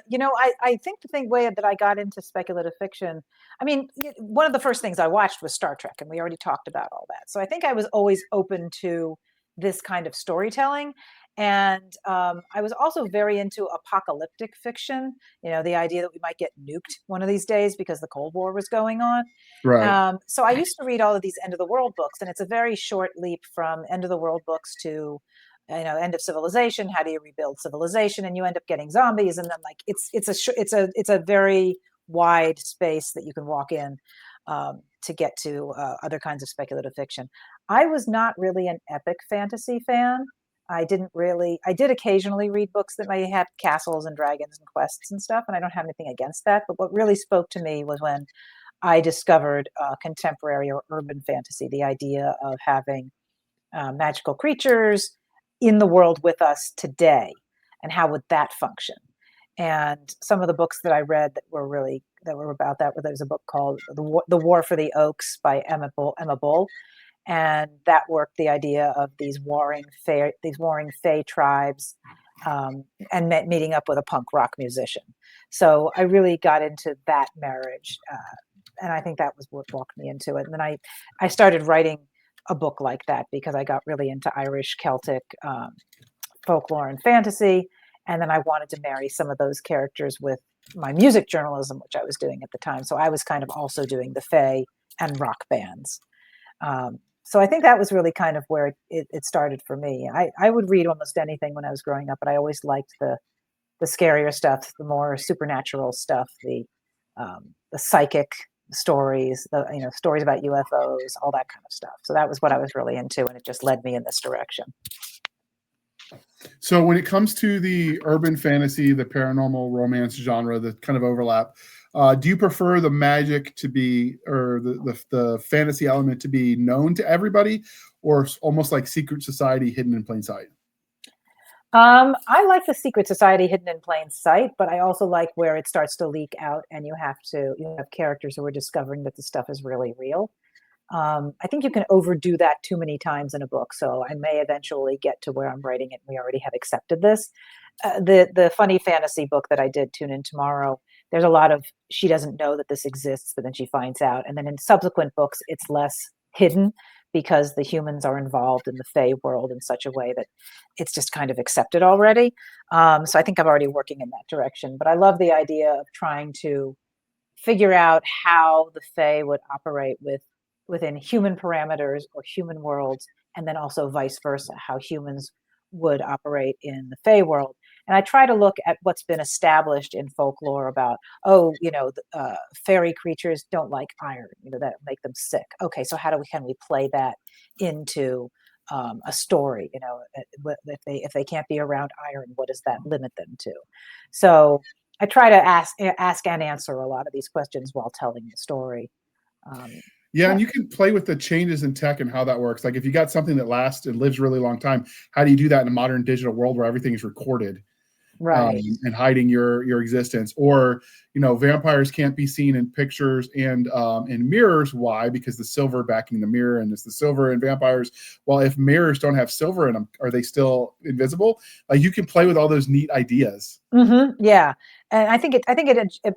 Speaker 2: think the way that I got into speculative fiction, I mean, one of the first things I watched was Star Trek, and we already talked about all that. So I think I was always open to this kind of storytelling. And I was also very into apocalyptic fiction, the idea that we might get nuked one of these days because the Cold War was going on.
Speaker 1: Right.
Speaker 2: So I used to read all of these end of the world books, and it's a very short leap from end of the world books to end of civilization. How do you rebuild civilization? And you end up getting zombies, and then like it's a very wide space that you can walk in to get to other kinds of speculative fiction. I was not really an epic fantasy fan. I did occasionally read books that may have castles and dragons and quests and stuff, and I don't have anything against that. But what really spoke to me was when I discovered contemporary or urban fantasy, the idea of having magical creatures in the world with us today, and how would that function? And some of the books that I read that were about that, there's a book called The War for the Oaks by Emma Bull, and that worked the idea of these warring Fey tribes, and meeting up with a punk rock musician. So I really got into that marriage, and I think that was what walked me into it. And then I started writing a book like that because I got really into Irish Celtic folklore and fantasy, and then I wanted to marry some of those characters with my music journalism, which I was doing at the time. So I was kind of also doing the Fae and rock bands. So I think that was really kind of where it started for me. I would read almost anything when I was growing up, but I always liked the scarier stuff, the more supernatural stuff, the psychic stories, the stories about UFOs, all that kind of stuff. So that was what I was really into, and it just led me in this direction.
Speaker 1: So when it comes to the urban fantasy, the paranormal romance genre, the kind of overlap, do you prefer the magic to be, or the fantasy element to be known to everybody, or almost like secret society hidden in plain sight?
Speaker 2: I like the secret society hidden in plain sight, but I also like where it starts to leak out and you have characters who are discovering that the stuff is really real. I think you can overdo that too many times in a book. So I may eventually get to where I'm writing it. We already have accepted this. The funny fantasy book that I did, Tune In Tomorrow, there's a lot of, she doesn't know that this exists, but then she finds out. And then in subsequent books, it's less hidden because the humans are involved in the Fae world in such a way that it's just kind of accepted already. So I think I'm already working in that direction. But I love the idea of trying to figure out how the Fae would operate within human parameters or human worlds, and then also vice versa, how humans would operate in the Fae world. And I try to look at what's been established in folklore about, fairy creatures don't like iron, that make them sick. Okay, so can we play that into a story? If they can't be around iron, what does that limit them to? So I try to ask and answer a lot of these questions while telling the story.
Speaker 1: Yeah, and you can play with the changes in tech and how that works. Like if you got something that lasts and lives a really long time, how do you do that in a modern digital world where everything is recorded?
Speaker 2: Right.
Speaker 1: and hiding your existence. Or, vampires can't be seen in pictures and in mirrors. Why? Because the silver backing the mirror, and it's the silver in vampires. Well, if mirrors don't have silver in them, are they still invisible? Like, you can play with all those neat ideas.
Speaker 2: Yeah, and I think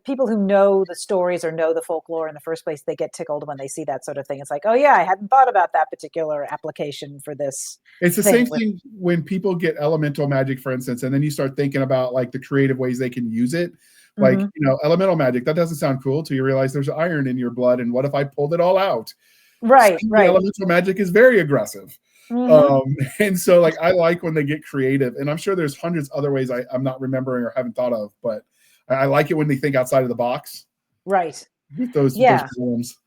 Speaker 2: people who know the stories or know the folklore in the first place, they get tickled when they see that sort of thing. It's like, oh yeah, I hadn't thought about that particular application for this
Speaker 1: It's the
Speaker 2: thing
Speaker 1: same
Speaker 2: with.
Speaker 1: thing when people get elemental magic, for instance, and then you start thinking about like the creative ways they can use it. Like,
Speaker 2: Hmm.
Speaker 1: elemental magic, that doesn't sound cool till you realize there's iron in your blood. And what if I pulled it all out?
Speaker 2: Right,
Speaker 1: Suddenly,
Speaker 2: right.
Speaker 1: elemental magic is very aggressive.
Speaker 2: Hmm.
Speaker 1: And so, like, I like when they get creative, and I'm sure there's hundreds other ways I'm not remembering or haven't thought of, but I like it when they think outside of the box
Speaker 2: Right.
Speaker 1: with those
Speaker 2: Yeah.
Speaker 1: poems.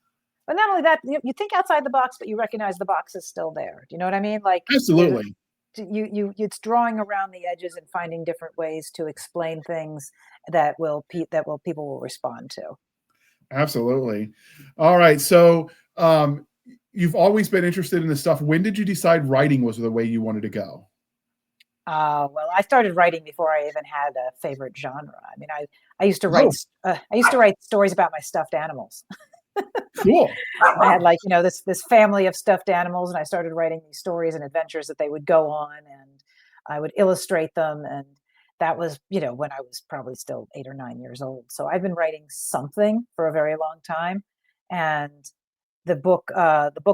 Speaker 2: But not only that, you think outside the box, but you recognize the box is still there. Do you know what I mean? Like there,
Speaker 1: Absolutely.
Speaker 2: it's drawing around the edges and finding different ways to explain things that people will respond to.
Speaker 1: Absolutely. All right. So, you've always been interested in this stuff. When did you decide writing was the way you wanted to go?
Speaker 2: Well, I started writing before I even had a favorite genre. I mean, I used to write
Speaker 1: Oh,
Speaker 2: I used to write stories about my stuffed animals.
Speaker 1: cool.
Speaker 2: I had, like, this family of stuffed animals, and I started writing these stories and adventures that they would go on, and I would illustrate them. And that was, when I was probably still 8 or 9 years old. So I've been writing something for a very long time. And the book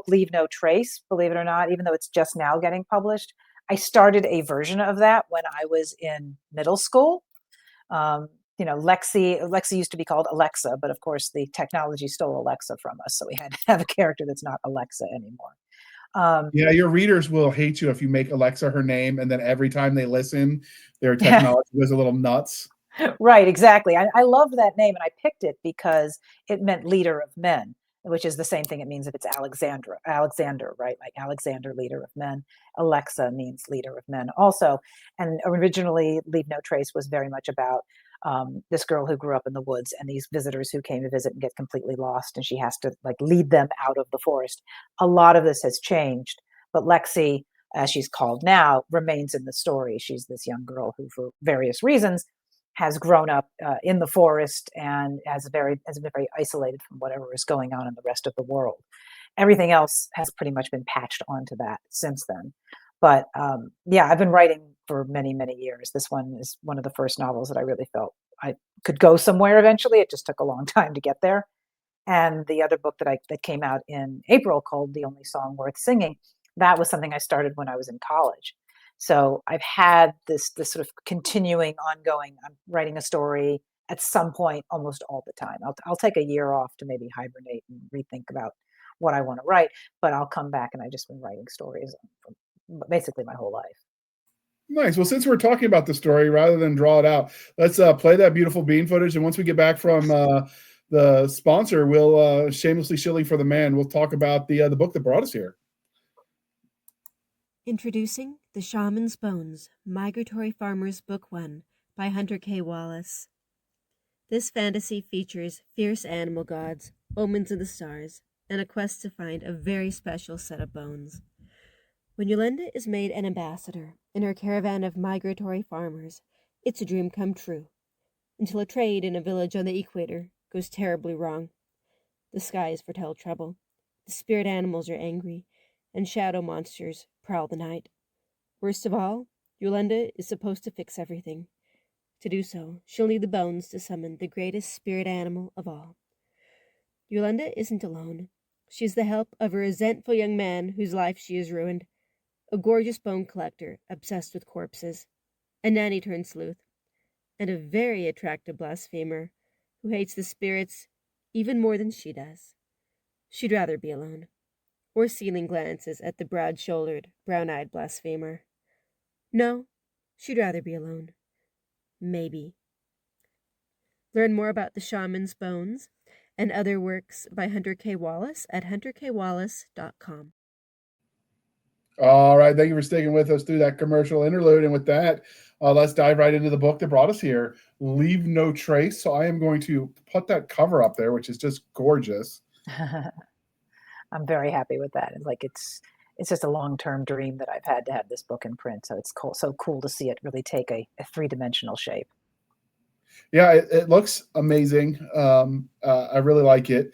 Speaker 2: Leave No Trace, believe it or not, even though it's just now getting published, I started a version of that when I was in middle school. um, Lexi used to be called Alexa, but of course the technology stole Alexa from us, so we had to have a character that's not Alexa anymore. um,
Speaker 1: Yeah, your readers will hate you if you make Alexa her name, and then every time they listen, their technology goes a little nuts.
Speaker 2: right, exactly. I loved that name, and I picked it because it meant leader of men, which is the same thing it means if it's Alexander, right? Like Alexander, leader of men. Alexa means leader of men also. And originally, Leave No Trace was very much about this girl who grew up in the woods, and these visitors who came to visit and get completely lost, and she has to, like, lead them out of the forest. A lot of this has changed, but Lexi, as she's called now, remains in the story. She's this young girl who, for various reasons, has grown up in the forest and has been very isolated from whatever is going on in the rest of the world. Everything else has pretty much been patched onto that since then. But yeah, I've been writing for many, many years. This one is one of the first novels that I really felt I could go somewhere eventually. It just took a long time to get there. And the other book that came out in April, called The Only Song Worth Singing, that was something I started when I was in college. So I've had this sort of continuing, ongoing. I'm writing a story at some point almost all the time. I'll take a year off to maybe hibernate and rethink about what I want to write, but I'll come back, and I've just been writing stories for basically my whole life.
Speaker 1: Nice. Well, since we're talking about the story, rather than draw it out, let's play that beautiful bean footage. And once we get back from the sponsor, we'll shamelessly shilling for the man. We'll talk about the book that brought us here.
Speaker 3: Introducing The Shaman's Bones, Migratory Farmers Book 1 by Hunter K. Wallace. This fantasy features fierce animal gods, omens of the stars, and a quest to find a very special set of bones. When Yolanda is made an ambassador in her caravan of migratory farmers, it's a dream come true, until a trade in a village on the equator goes terribly wrong. The skies foretell trouble, the spirit animals are angry, and shadow monsters prowl the night. Worst of all, Yolanda is supposed to fix everything. To do so, she'll need the bones to summon the greatest spirit animal of all. Yolanda isn't alone. She's the help of a resentful young man whose life she has ruined, a gorgeous bone collector obsessed with corpses, a nanny turned sleuth, and a very attractive blasphemer who hates the spirits even more than she does. She'd rather be alone, or stealing glances at the broad-shouldered, brown-eyed blasphemer. No, she'd rather be alone. Maybe. Learn more about The Shaman's Bones and other works by Hunter K. Wallace at hunterkwallace.com.
Speaker 1: All right. Thank you for sticking with us through that commercial interlude. And with that, let's dive right into the book that brought us here, Leave No Trace. So I am going to put that cover up there, which is just gorgeous.
Speaker 2: I'm very happy with that. It's like it's just a long-term dream that I've had to have this book in print. So it's so cool to see it really take a three-dimensional shape.
Speaker 1: Yeah, it looks amazing. I really like it.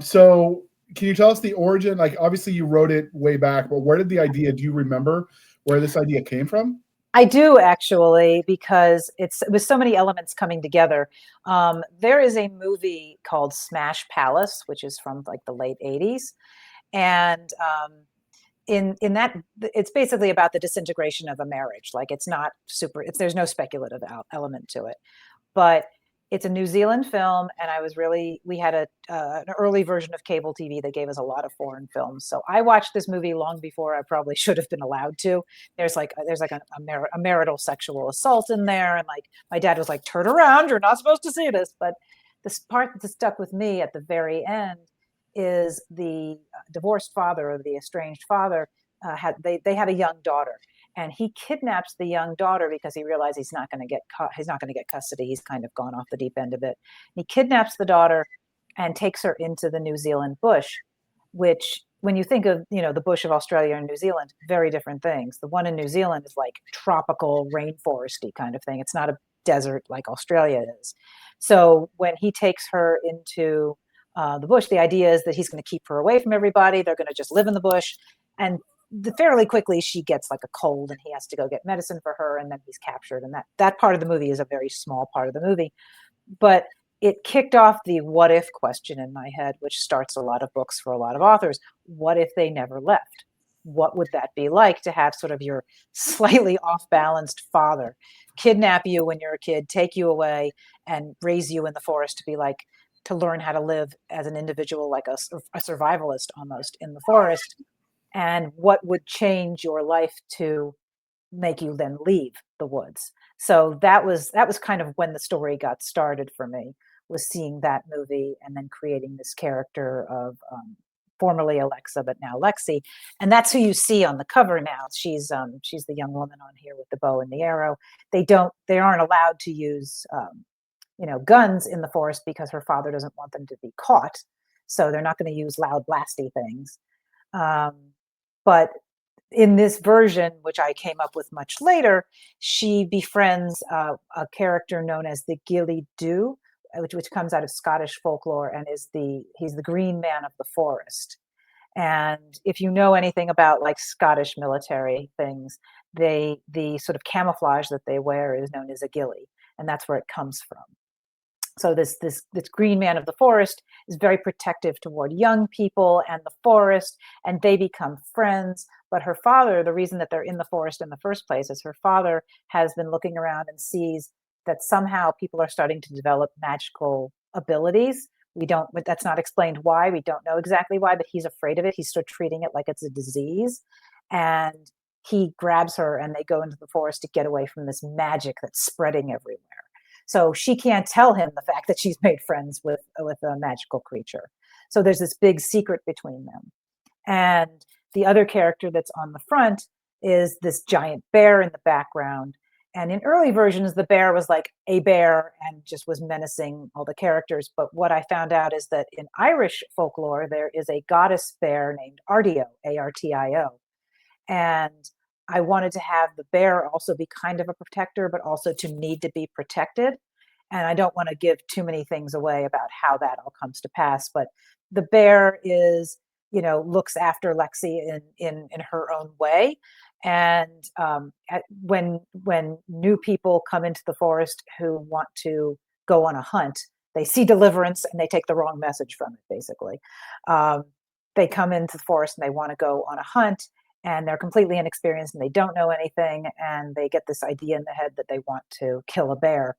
Speaker 1: So can you tell us the origin? Like, obviously you wrote it way back, but where did the idea, do you remember where this idea came from?
Speaker 2: I do actually, because it was so many elements coming together. There is a movie called Smash Palace, which is from like the late 80s. And in that, it's basically about the disintegration of a marriage. Like it's not super, there's no speculative element to it. But it's a New Zealand film, and we had an early version of cable TV that gave us a lot of foreign films. So I watched this movie long before I probably should have been allowed to. There's like a marital sexual assault in there, and like my dad was like, "Turn around, you're not supposed to see this." But this part that stuck with me at the very end is the divorced father, or the estranged father, they had a young daughter, and he kidnaps the young daughter because he realizes he's not going to get he's not going to get custody. He's kind of gone off the deep end of it. He kidnaps the daughter and takes her into the New Zealand bush, which, when you think of, the bush of Australia and New Zealand, very different things. The one in New Zealand is like tropical rainforesty kind of thing. It's not a desert like Australia is. So when he takes her into the bush, the idea is that he's going to keep her away from everybody. They're going to just live in the bush. And fairly quickly she gets like a cold, and he has to go get medicine for her, and then he's captured. And that part of the movie is a very small part of the movie, but it kicked off the what if question in my head, which starts a lot of books for a lot of authors. What if they never left? What would that be like, to have sort of your slightly off balanced father kidnap you when you're a kid, take you away, and raise you in the forest to learn how to live as an individual, like a survivalist almost in the forest? And what would change your life to make you then leave the woods? So that was kind of when the story got started for me, was seeing that movie and then creating this character of formerly Alexa but now Lexi. And that's who you see on the cover now. She's the young woman on here with the bow and the arrow. They aren't allowed to use guns in the forest because her father doesn't want them to be caught, so they're not going to use loud blasty things. But in this version, which I came up with much later, she befriends a character known as the Gilly Dhu, which comes out of Scottish folklore, and he's the green man of the forest. And if you know anything about like Scottish military things, the sort of camouflage that they wear is known as a gilly, and that's where it comes from. So this green man of the forest is very protective toward young people and the forest, and they become friends. But her father, the reason that they're in the forest in the first place, is her father has been looking around and sees that somehow people are starting to develop magical abilities. That's not explained why. We don't know exactly why, but he's afraid of it. He's still treating it like it's a disease. And he grabs her, and they go into the forest to get away from this magic that's spreading everywhere. So she can't tell him the fact that she's made friends with a magical creature. So there's this big secret between them. And the other character that's on the front is this giant bear in the background. And in early versions, the bear was like a bear and just was menacing all the characters. But what I found out is that in Irish folklore, there is a goddess bear named Artio, Artio. And I wanted to have the bear also be kind of a protector, but also to need to be protected. And I don't want to give too many things away about how that all comes to pass. But the bear looks after Lexi in her own way. And when new people come into the forest who want to go on a hunt, they see deliverance and they take the wrong message from it, basically. They come into the forest and they want to go on a hunt, and they're completely inexperienced and they don't know anything, and they get this idea in the head that they want to kill a bear.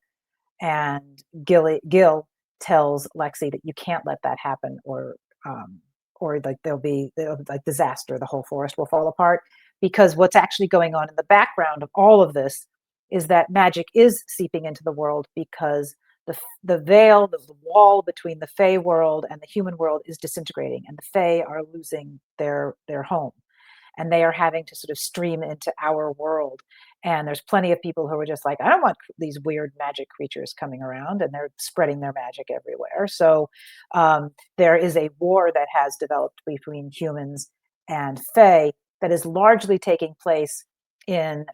Speaker 2: And Gil tells Lexi that you can't let that happen, or like there'll be like disaster. The whole forest will fall apart, because what's actually going on in the background of all of this is that magic is seeping into the world, because the veil, the wall between the Fae world and the human world is disintegrating, and the Fae are losing their home. And they are having to sort of stream into our world. And there's plenty of people who are just like, I don't want these weird magic creatures coming around, and they're spreading their magic everywhere. So there is a war that has developed between humans and fae that is largely taking place in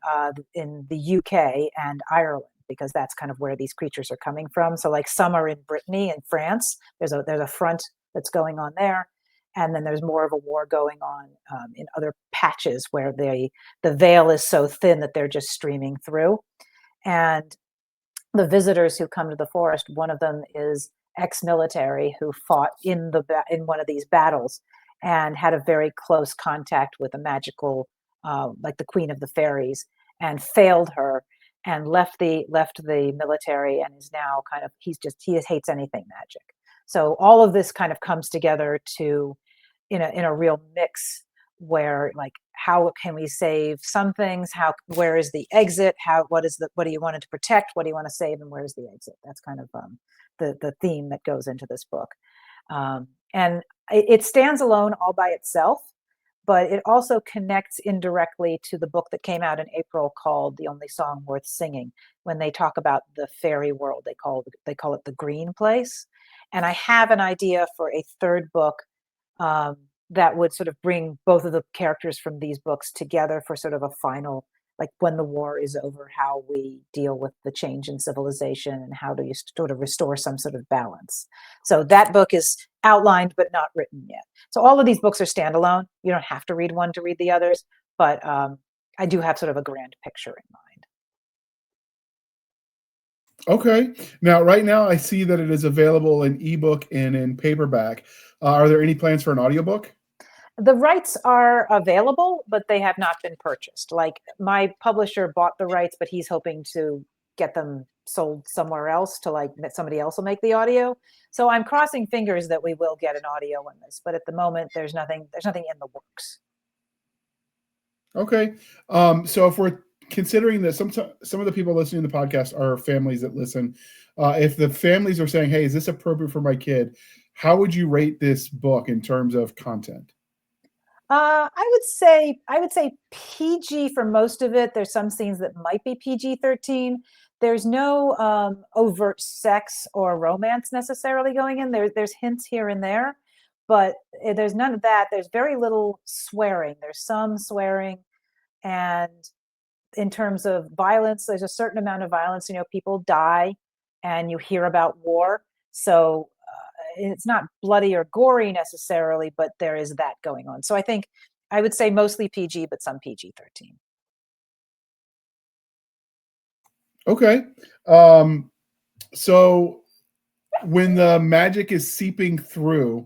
Speaker 2: the UK and Ireland, because that's kind of where these creatures are coming from. So like some are in Brittany and France. There's a front that's going on there, and then there's more of a war going on in other patches where the veil is so thin that they're just streaming through. And the visitors who come to the forest, one of them is ex-military who fought in one of these battles and had a very close contact with a magical, like the Queen of the Fairies, and failed her and left the military, and is now kind of he hates anything magic. So all of this kind of comes together to in a real mix where, like, how can we save some things, where is the exit, what do you want to protect, what do you want to save, and where's the exit. That's kind of the theme that goes into this book. And it stands alone all by itself, but it also connects indirectly to the book that came out in April called The Only Song Worth Singing. When they talk about the fairy world, they call it the green place. And I have an idea for a third book that would sort of bring both of the characters from these books together for sort of a final, like when the war is over, how we deal with the change in civilization and how do you sort of restore some sort of balance. So that book is outlined but not written yet. So all of these books are standalone. You don't have to read one to read the others, but I do have sort of a grand picture in mind.
Speaker 1: Okay. Now, right now, I see that it is available in ebook and in paperback. Are there any plans for an audiobook?
Speaker 2: The rights are available, but they have not been purchased. Like, my publisher bought the rights, but he's hoping to get them sold somewhere else to, like, that somebody else will make the audio. So I'm crossing fingers that we will get an audio in this, but at the moment there's nothing in the works.
Speaker 1: Okay. So if we're considering that some of the people listening to the podcast are families that listen, if the families are saying, hey, is this appropriate for my kid? How would you rate this book in terms of content?
Speaker 2: I would say PG for most of it. There's some scenes that might be PG-13. There's no overt sex or romance necessarily going in. There's hints here and there, but there's none of that. There's very little swearing. There's some swearing, and in terms of violence, there's a certain amount of violence. People die, and you hear about war. So it's not bloody or gory necessarily, but there is that going on. So I would say mostly PG, but some PG-13.
Speaker 1: Okay. So when the magic is seeping through,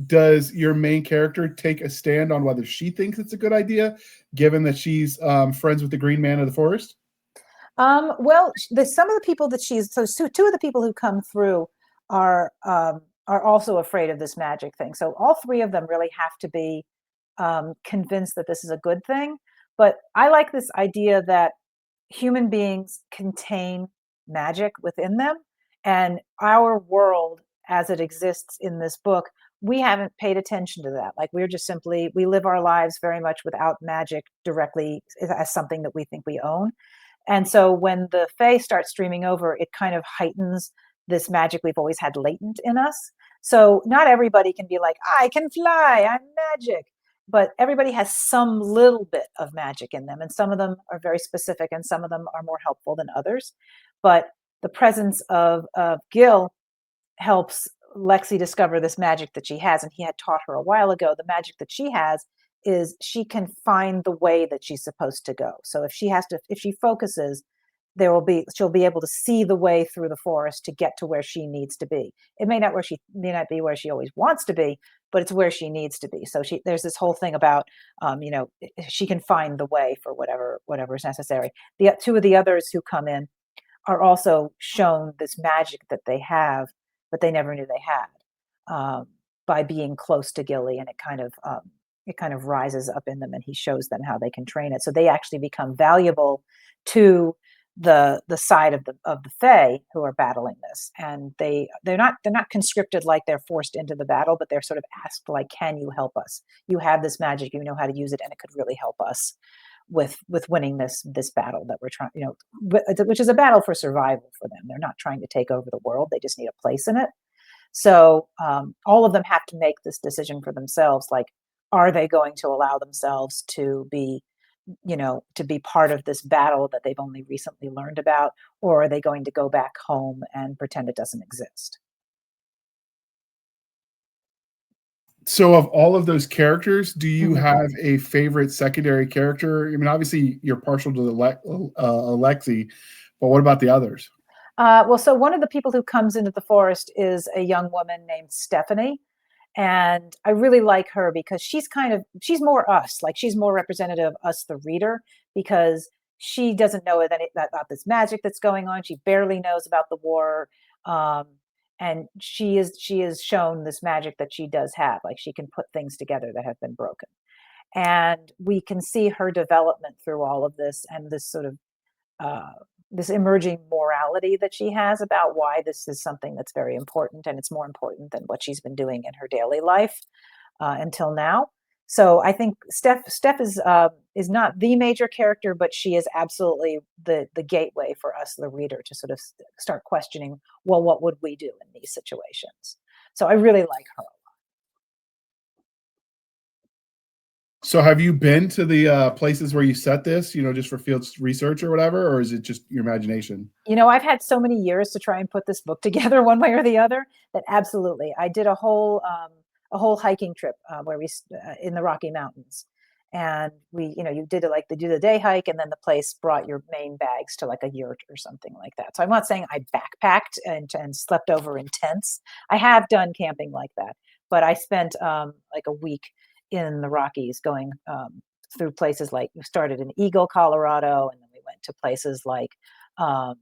Speaker 1: does your main character take a stand on whether she thinks it's a good idea, given that she's friends with the Green Man of the Forest?
Speaker 2: Well, some of the people that two of the people who come through are also afraid of this magic thing. So all three of them really have to be convinced that this is a good thing. But I like this idea that human beings contain magic within them, and our world as it exists in this book, we haven't paid attention to that. Like, we're just we live our lives very much without magic directly as something that we think we own. And so when the Fae start streaming over, it kind of heightens this magic we've always had latent in us. So not everybody can be like, I can fly, I'm magic. But everybody has some little bit of magic in them. And some of them are very specific, and some of them are more helpful than others. But the presence of Gil helps Lexi discover this magic that she has. And he had taught her a while ago. The magic that she has is she can find the way that she's supposed to go. So if she focuses, she'll be able to see the way through the forest to get to where she needs to be. It may not be where she always wants to be, but it's where she needs to be. So there's this whole thing about, she can find the way for whatever is necessary. The two of the others who come in are also shown this magic that they have, but they never knew they had, by being close to Gilly, and it kind of rises up in them, and he shows them how they can train it. So they actually become valuable to the side of the Fae who are battling this, and they're not conscripted, like they're forced into the battle, but they're sort of asked, like, can you help us? You have this magic, you know how to use it, and it could really help us with winning this battle that we're trying, which is a battle for survival for them. They're not trying to take over the world, they just need a place in it. So all of them have to make this decision for themselves, like, are they going to allow themselves to be, to be part of this battle that they've only recently learned about, or are they going to go back home and pretend it doesn't exist?
Speaker 1: So, of all of those characters, do you
Speaker 2: Mhm.
Speaker 1: have a favorite secondary character? I mean, obviously, you're partial to Alexi, but what about the others?
Speaker 2: Well, so one of the people who comes into the forest is a young woman named Stephanie. And I really like her because she's more us, like she's more representative of us, the reader, because she doesn't know about this magic that's going on. She barely knows about the war. Um, and she is shown this magic that she does have, like she can put things together that have been broken. And we can see her development through all of this and this sort of uh, this emerging morality that she has about why this is something that's very important, and it's more important than what she's been doing in her daily life until now. So I think Steph is not the major character, but she is absolutely the gateway for us, the reader, to sort of start questioning, well, what would we do in these situations? So I really like her.
Speaker 1: So, have you been to the places where you set this, just for field research or whatever, or is it just your imagination?
Speaker 2: I've had so many years to try and put this book together one way or the other that absolutely. I did a whole hiking trip where in the Rocky Mountains, and you did it like they do the day hike, and then the place brought your main bags to like a yurt or something like that. So I'm not saying I backpacked and slept over in tents. I have done camping like that, but I spent like a week in the Rockies going through places like we started in Eagle, Colorado, and then we went to places like um,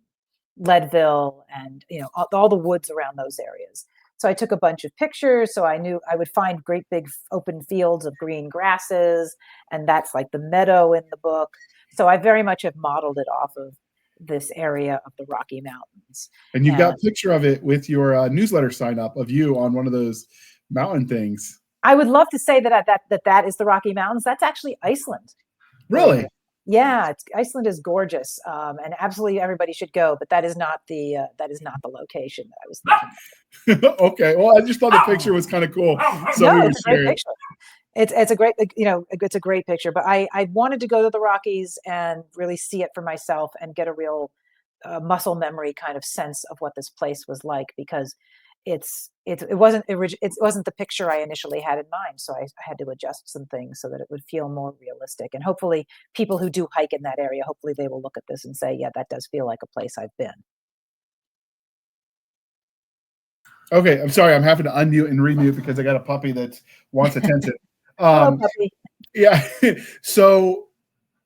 Speaker 2: Leadville and all the woods around those areas. So I took a bunch of pictures. So I knew I would find great big open fields of green grasses, and that's like the meadow in the book. So I very much have modeled it off of this area of the Rocky Mountains.
Speaker 1: And you've got
Speaker 2: And
Speaker 1: a picture of it with your newsletter sign up of you on one of those mountain things.
Speaker 2: I would love to say that is the Rocky Mountains. That's actually Iceland. Believe
Speaker 1: Really?
Speaker 2: it. Yeah, Iceland is gorgeous, and absolutely everybody should go. But that is not the location that I was thinking.
Speaker 1: Okay. Well, I just thought the picture was kind of cool, so we
Speaker 2: No,
Speaker 1: would
Speaker 2: it's a great
Speaker 1: share it.
Speaker 2: picture. It's a great, it's a great picture. But I wanted to go to the Rockies and really see it for myself and get a real muscle memory kind of sense of what this place was like, because it wasn't the picture I initially had in mind. So I had to adjust some things so that it would feel more realistic. And hopefully, people who do hike in that area, hopefully they will look at this and say, yeah, that does feel like a place I've been.
Speaker 1: Okay, I'm sorry. I'm having to unmute and remute because I got a puppy that wants attention.
Speaker 2: Hello,
Speaker 1: Um,
Speaker 2: puppy.
Speaker 1: yeah. So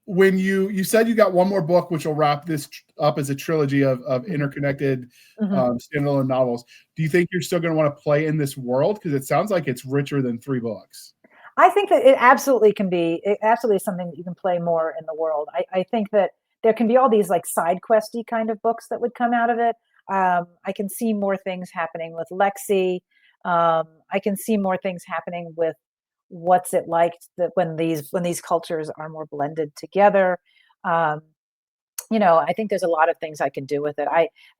Speaker 1: when you said you got one more book, which will wrap this up as a trilogy of interconnected
Speaker 2: Mhm.
Speaker 1: standalone novels, do you think you're still going to want to play in this world? Because it sounds like it's richer than 3 books.
Speaker 2: I think that it absolutely can be. It absolutely is something that you can play more in the world. I think that there can be all these like side questy kind of books that would come out of it. I can see more things happening with Lexi. I can see more things happening with what's it like that when these cultures are more blended together. Um, I think there's a lot of things I can do with it.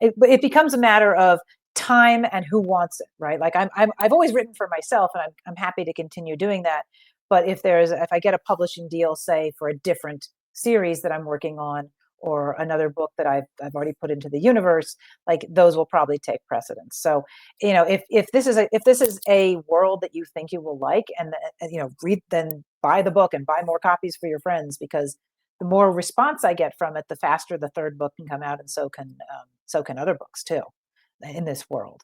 Speaker 2: It becomes a matter of time and who wants it, right? Like I've always written for myself, and I'm happy to continue doing that. But if I get a publishing deal, say for a different series that I'm working on, or another book that I've already put into the universe, like those will probably take precedence. So, if this is a world that you think you will like, and read, then buy the book and buy more copies for your friends, because the more response I get from it, the faster the third book can come out, and so can other books too in this world.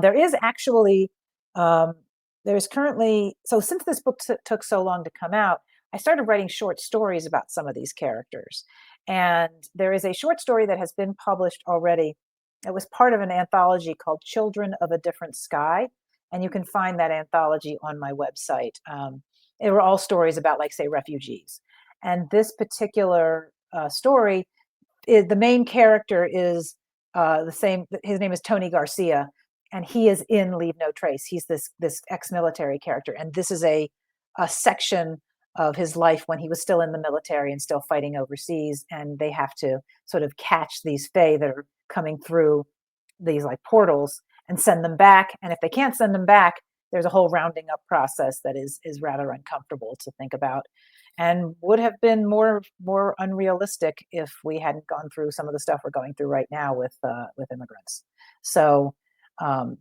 Speaker 2: There is actually there's currently, so since this book took so long to come out, I started writing short stories about some of these characters, and there is a short story that has been published already. It was part of an anthology called Children of a Different Sky, and you can find that anthology on my website. They were all stories about, like, say, refugees. And this particular story, the main character is the same. His name is Tony Garcia, and he is in Leave No Trace. He's this ex-military character, and this is a section of his life when he was still in the military and still fighting overseas. And they have to sort of catch these fae that are coming through these like portals and send them back. And if they can't send them back, there's a whole rounding up process that is rather uncomfortable to think about, and would have been more unrealistic if we hadn't gone through some of the stuff we're going through right now with immigrants. So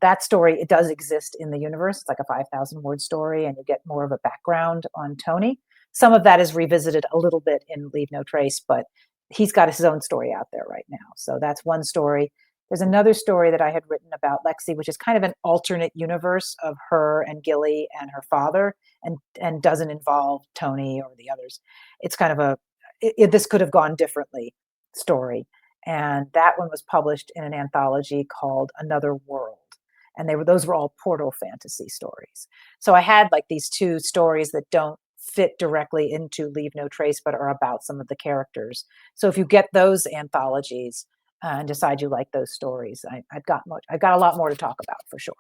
Speaker 2: that story, it does exist in the universe. It's like a 5,000 word story, and you get more of a background on Tony. Some of that is revisited a little bit in Leave No Trace, but he's got his own story out there right now. So that's one story. There's another story that I had written about Lexi, which is kind of an alternate universe of her and Gilly and her father, and doesn't involve Tony or the others. It's kind of this could have gone differently story. And that one was published in an anthology called Another World. And those were all portal fantasy stories. So I had like these two stories that don't fit directly into Leave No Trace, but are about some of the characters. So if you get those anthologies and decide you like those stories, I've got a lot more to talk about for sure.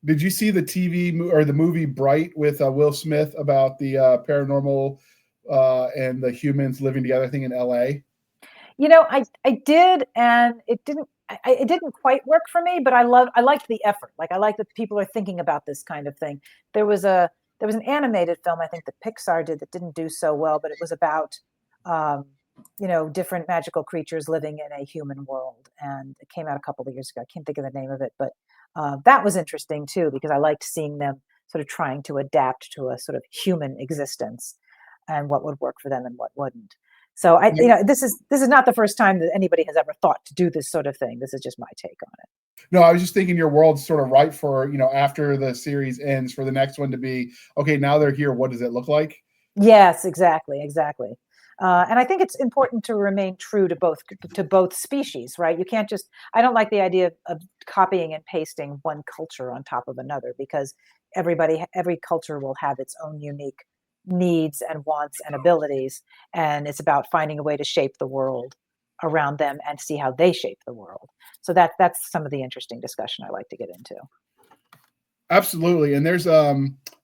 Speaker 1: Did you see the TV or the movie Bright with Will Smith about the paranormal and the humans living together, I think in LA?
Speaker 2: I did, and it didn't quite work for me, but I liked the effort. Like, I like that people are thinking about this kind of thing. There was an animated film, I think, that Pixar did that didn't do so well, but it was about different magical creatures living in a human world, and it came out a couple of years ago. I can't think of the name of it, but that was interesting too, because I liked seeing them sort of trying to adapt to a sort of human existence and what would work for them and what wouldn't. So this is not the first time that anybody has ever thought to do this sort of thing. This is just my take on it.
Speaker 1: No, I was just thinking your world's sort of right for, after the series ends, for the next one to be, okay, now they're here. What does it look like?
Speaker 2: Yes, exactly. And I think it's important to remain true to both species, right? You can't I don't like the idea of copying and pasting one culture on top of another, because every culture will have its own unique needs and wants and abilities. And it's about finding a way to shape the world around them and see how they shape the world. So that's some of the interesting discussion I like to get into.
Speaker 1: Absolutely. And there's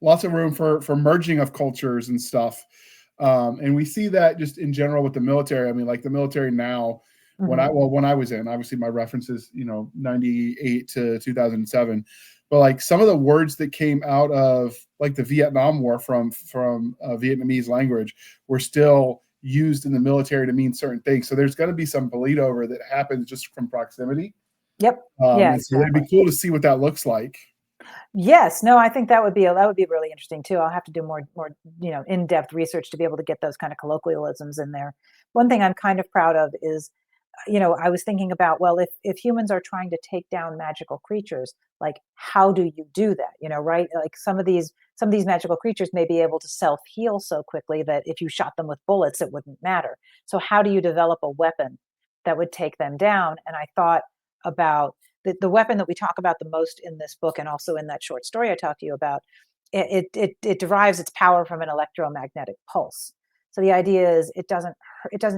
Speaker 1: lots of room for merging of cultures and stuff. And we see that just in general with the military. I mean, like the military now, when I was in, obviously my references, 98 to 2007, but like some of the words that came out of like the Vietnam War from Vietnamese language were still used in the military to mean certain things. So there's going to be some bleed over that happens just from proximity.
Speaker 2: Yep.
Speaker 1: And so it'd be cool to see what that looks like.
Speaker 2: Yes, no, I think that would be really interesting too. I'll have to do more in-depth research to be able to get those kind of colloquialisms in there. One thing I'm kind of proud of is, I was thinking about, well, if humans are trying to take down magical creatures, like how do you do that? Right? Like some of these magical creatures may be able to self-heal so quickly that if you shot them with bullets, it wouldn't matter. So how do you develop a weapon that would take them down? And I thought about the weapon that we talk about the most in this book, and also in that short story I talked to you about. It derives its power from an electromagnetic pulse. So the idea is it doesn't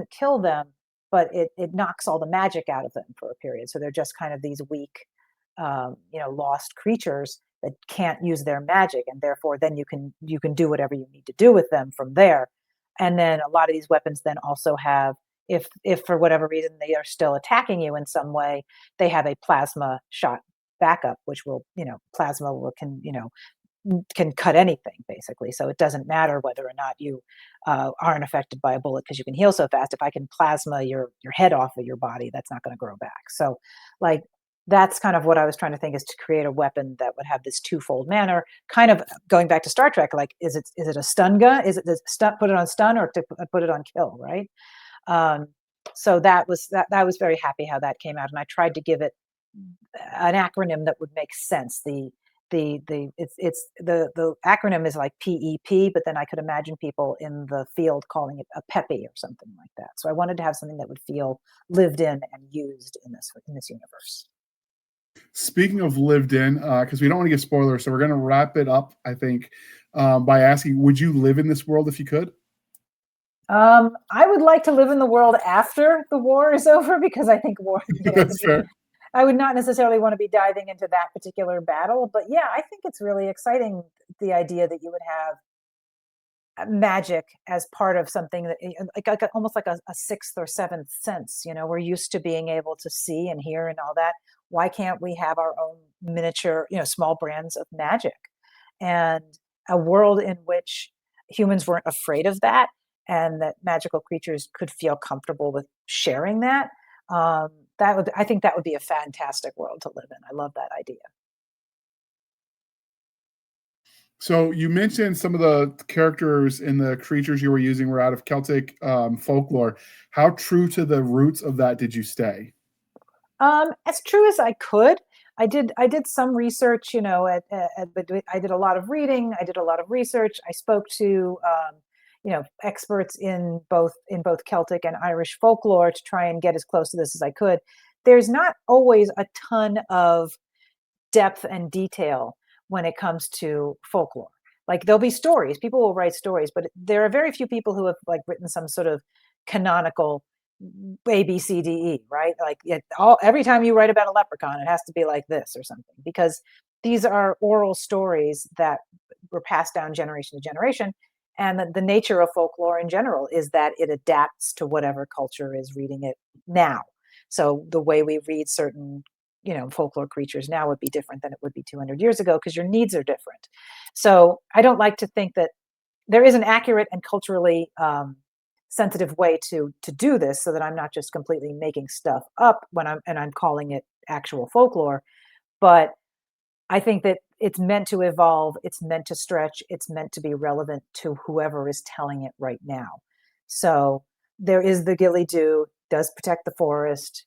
Speaker 2: kill them, but it knocks all the magic out of them for a period. So they're just kind of these weak, lost creatures that can't use their magic, and therefore then you can do whatever you need to do with them from there. And then a lot of these weapons then also have, if for whatever reason they are still attacking you in some way, they have a plasma shot backup, which will, can cut anything basically. So it doesn't matter whether or not you aren't affected by a bullet, because you can heal so fast. If I can plasma your head off of your body, that's not going to grow back. So like that's kind of what I was trying to think, is to create a weapon that would have this twofold manner, kind of going back to Star Trek. Like, is it a stun gun? Is it put it on stun, or to put it on kill? Right. So that was very happy how that came out, and I tried to give it an acronym that would make sense. The acronym is like PEP, but then I could imagine people in the field calling it a PEPI or something like that. So I wanted to have something that would feel lived in and used in this universe.
Speaker 1: Speaking of lived in, because we don't want to give spoilers, so we're going to wrap it up, I think, by asking, would you live in this world if you could?
Speaker 2: I would like to live in the world after the war is over, because I think war.
Speaker 1: That's fair.
Speaker 2: I would not necessarily want to be diving into that particular battle, but yeah, I think it's really exciting, the idea that you would have magic as part of something that almost like a sixth or seventh sense. We're used to being able to see and hear and all that. Why can't we have our own miniature, small brands of magic, and a world in which humans weren't afraid of that, and that magical creatures could feel comfortable with sharing that? I think that would be a fantastic world to live in. I love that idea.
Speaker 1: So you mentioned some of the characters and the creatures you were using were out of Celtic folklore. How true to the roots of that did you stay?
Speaker 2: As true as I could. I did some research, I did a lot of reading. I did a lot of research. I spoke to, experts in both Celtic and Irish folklore to try and get as close to this as I could. There's not always a ton of depth and detail when it comes to folklore. Like, there'll be stories, people will write stories, but there are very few people who have like written some sort of canonical ABCDE, right? Like, every time you write about a leprechaun, it has to be like this or something, because these are oral stories that were passed down generation to generation. And the nature of folklore in general is that it adapts to whatever culture is reading it now. So the way we read certain folklore creatures now would be different than it would be 200 years ago, because your needs are different. So I don't like to think that there is an accurate and culturally sensitive way to do this, so that I'm not just completely making stuff up when I'm calling it actual folklore. But I think that it's meant to evolve, it's meant to stretch, it's meant to be relevant to whoever is telling it right now. So there is the ghillie doo, does protect the forest,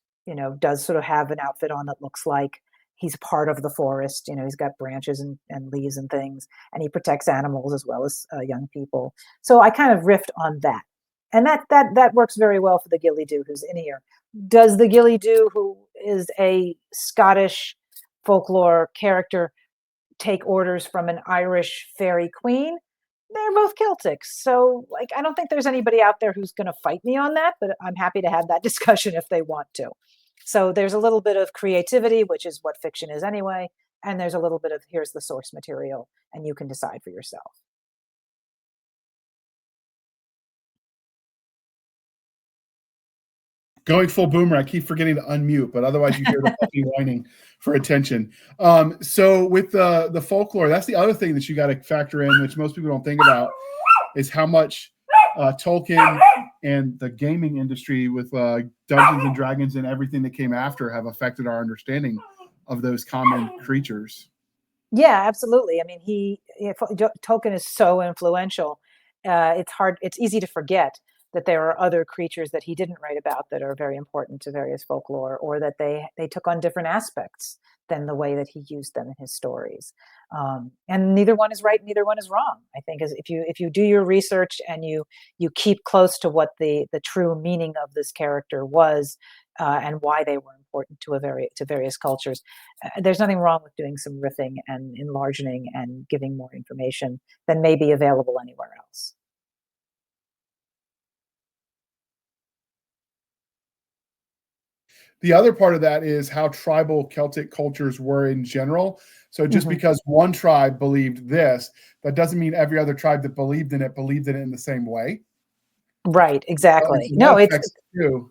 Speaker 2: does sort of have an outfit on that looks like he's part of the forest. He's got branches and leaves and things, and he protects animals as well as young people. So I kind of riffed on that. And that works very well for the ghillie doo who's in here. Does the ghillie doo, who is a Scottish folklore character, take orders from an Irish fairy queen? They're both Celtic. So, like, I don't think there's anybody out there who's going to fight me on that, but I'm happy to have that discussion if they want to. So there's a little bit of creativity, which is what fiction is anyway, and there's a little bit of here's the source material, and you can decide for yourself.
Speaker 1: Going full boomer, I keep forgetting to unmute, but otherwise you hear the puppy whining for attention. So with the folklore, that's the other thing that you got to factor in, which most people don't think about, is how much Tolkien and the gaming industry with Dungeons and Dragons and everything that came after have affected our understanding of those common creatures.
Speaker 2: Yeah, absolutely. I mean, Tolkien is so influential. It's easy to forget that there are other creatures that he didn't write about that are very important to various folklore, or that they took on different aspects than the way that he used them in his stories. And neither one is right, neither one is wrong. I think is if you do your research and you keep close to what the true meaning of this character was, and why they were important to various cultures, there's nothing wrong with doing some riffing and enlarging and giving more information than may be available anywhere else.
Speaker 1: The other part of that is how tribal Celtic cultures were in general. So just because one tribe believed this, that doesn't mean every other tribe that believed in it in the same way.
Speaker 2: Right, exactly. No, it's
Speaker 1: true.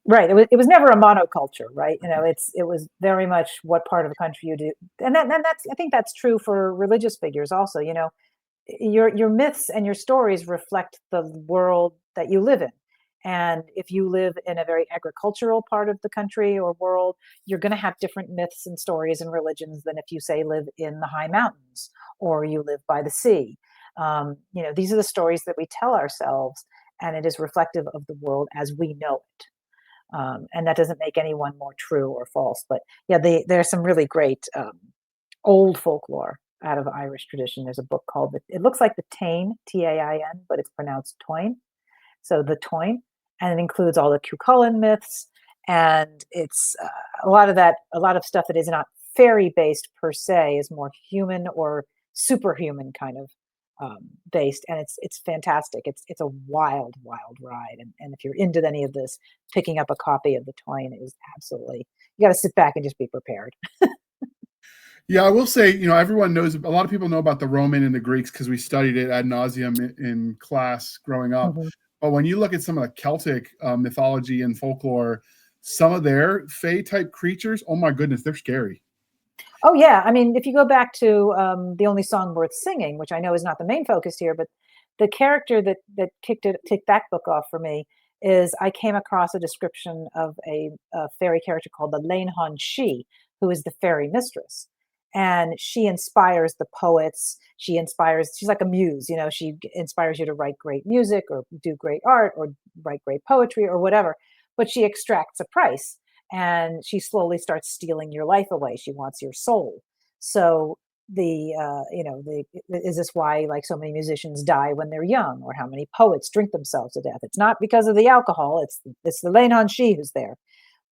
Speaker 2: Right. It was never a monoculture, right? It was very much what part of the country you do, and that's I think that's true for religious figures also. Your myths and your stories reflect the world that you live in. And if you live in a very agricultural part of the country or world, you're going to have different myths and stories and religions than if you, say, live in the high mountains or you live by the sea. These are the stories that we tell ourselves, and it is reflective of the world as we know it. And that doesn't make anyone more true or false. But yeah, there's some really great old folklore out of Irish tradition. There's a book called, it looks like the Tain, T-A-I-N, but it's pronounced Toin. So the Toin, and it includes all the Cuchulainn myths, and it's a lot of stuff that is not fairy based per se, is more human or superhuman kind of based, and it's fantastic. It's a wild ride, and if you're into any of this, picking up a copy of the Toin is absolutely, you got to sit back and just be prepared.
Speaker 1: Yeah, I will say, everyone knows, a lot of people know about the Roman and the Greeks because we studied it ad nauseum in class growing up.
Speaker 2: Mhm.
Speaker 1: But when you look at some of the Celtic mythology and folklore, some of their Fey type creatures, oh my goodness, they're scary.
Speaker 2: Oh yeah, I mean, if you go back to the only song worth singing, which I know is not the main focus here, but the character that kicked that book off for me is I came across a description of a fairy character called the Leinhon She, who is the fairy mistress, and she inspires the poets. She's like a muse, She inspires you to write great music or do great art or write great poetry or whatever, but she extracts a price and she slowly starts stealing your life away. She wants your soul. So is this why like so many musicians die when they're young, or how many poets drink themselves to death? It's not because of the alcohol. It's the Lane on She who's there.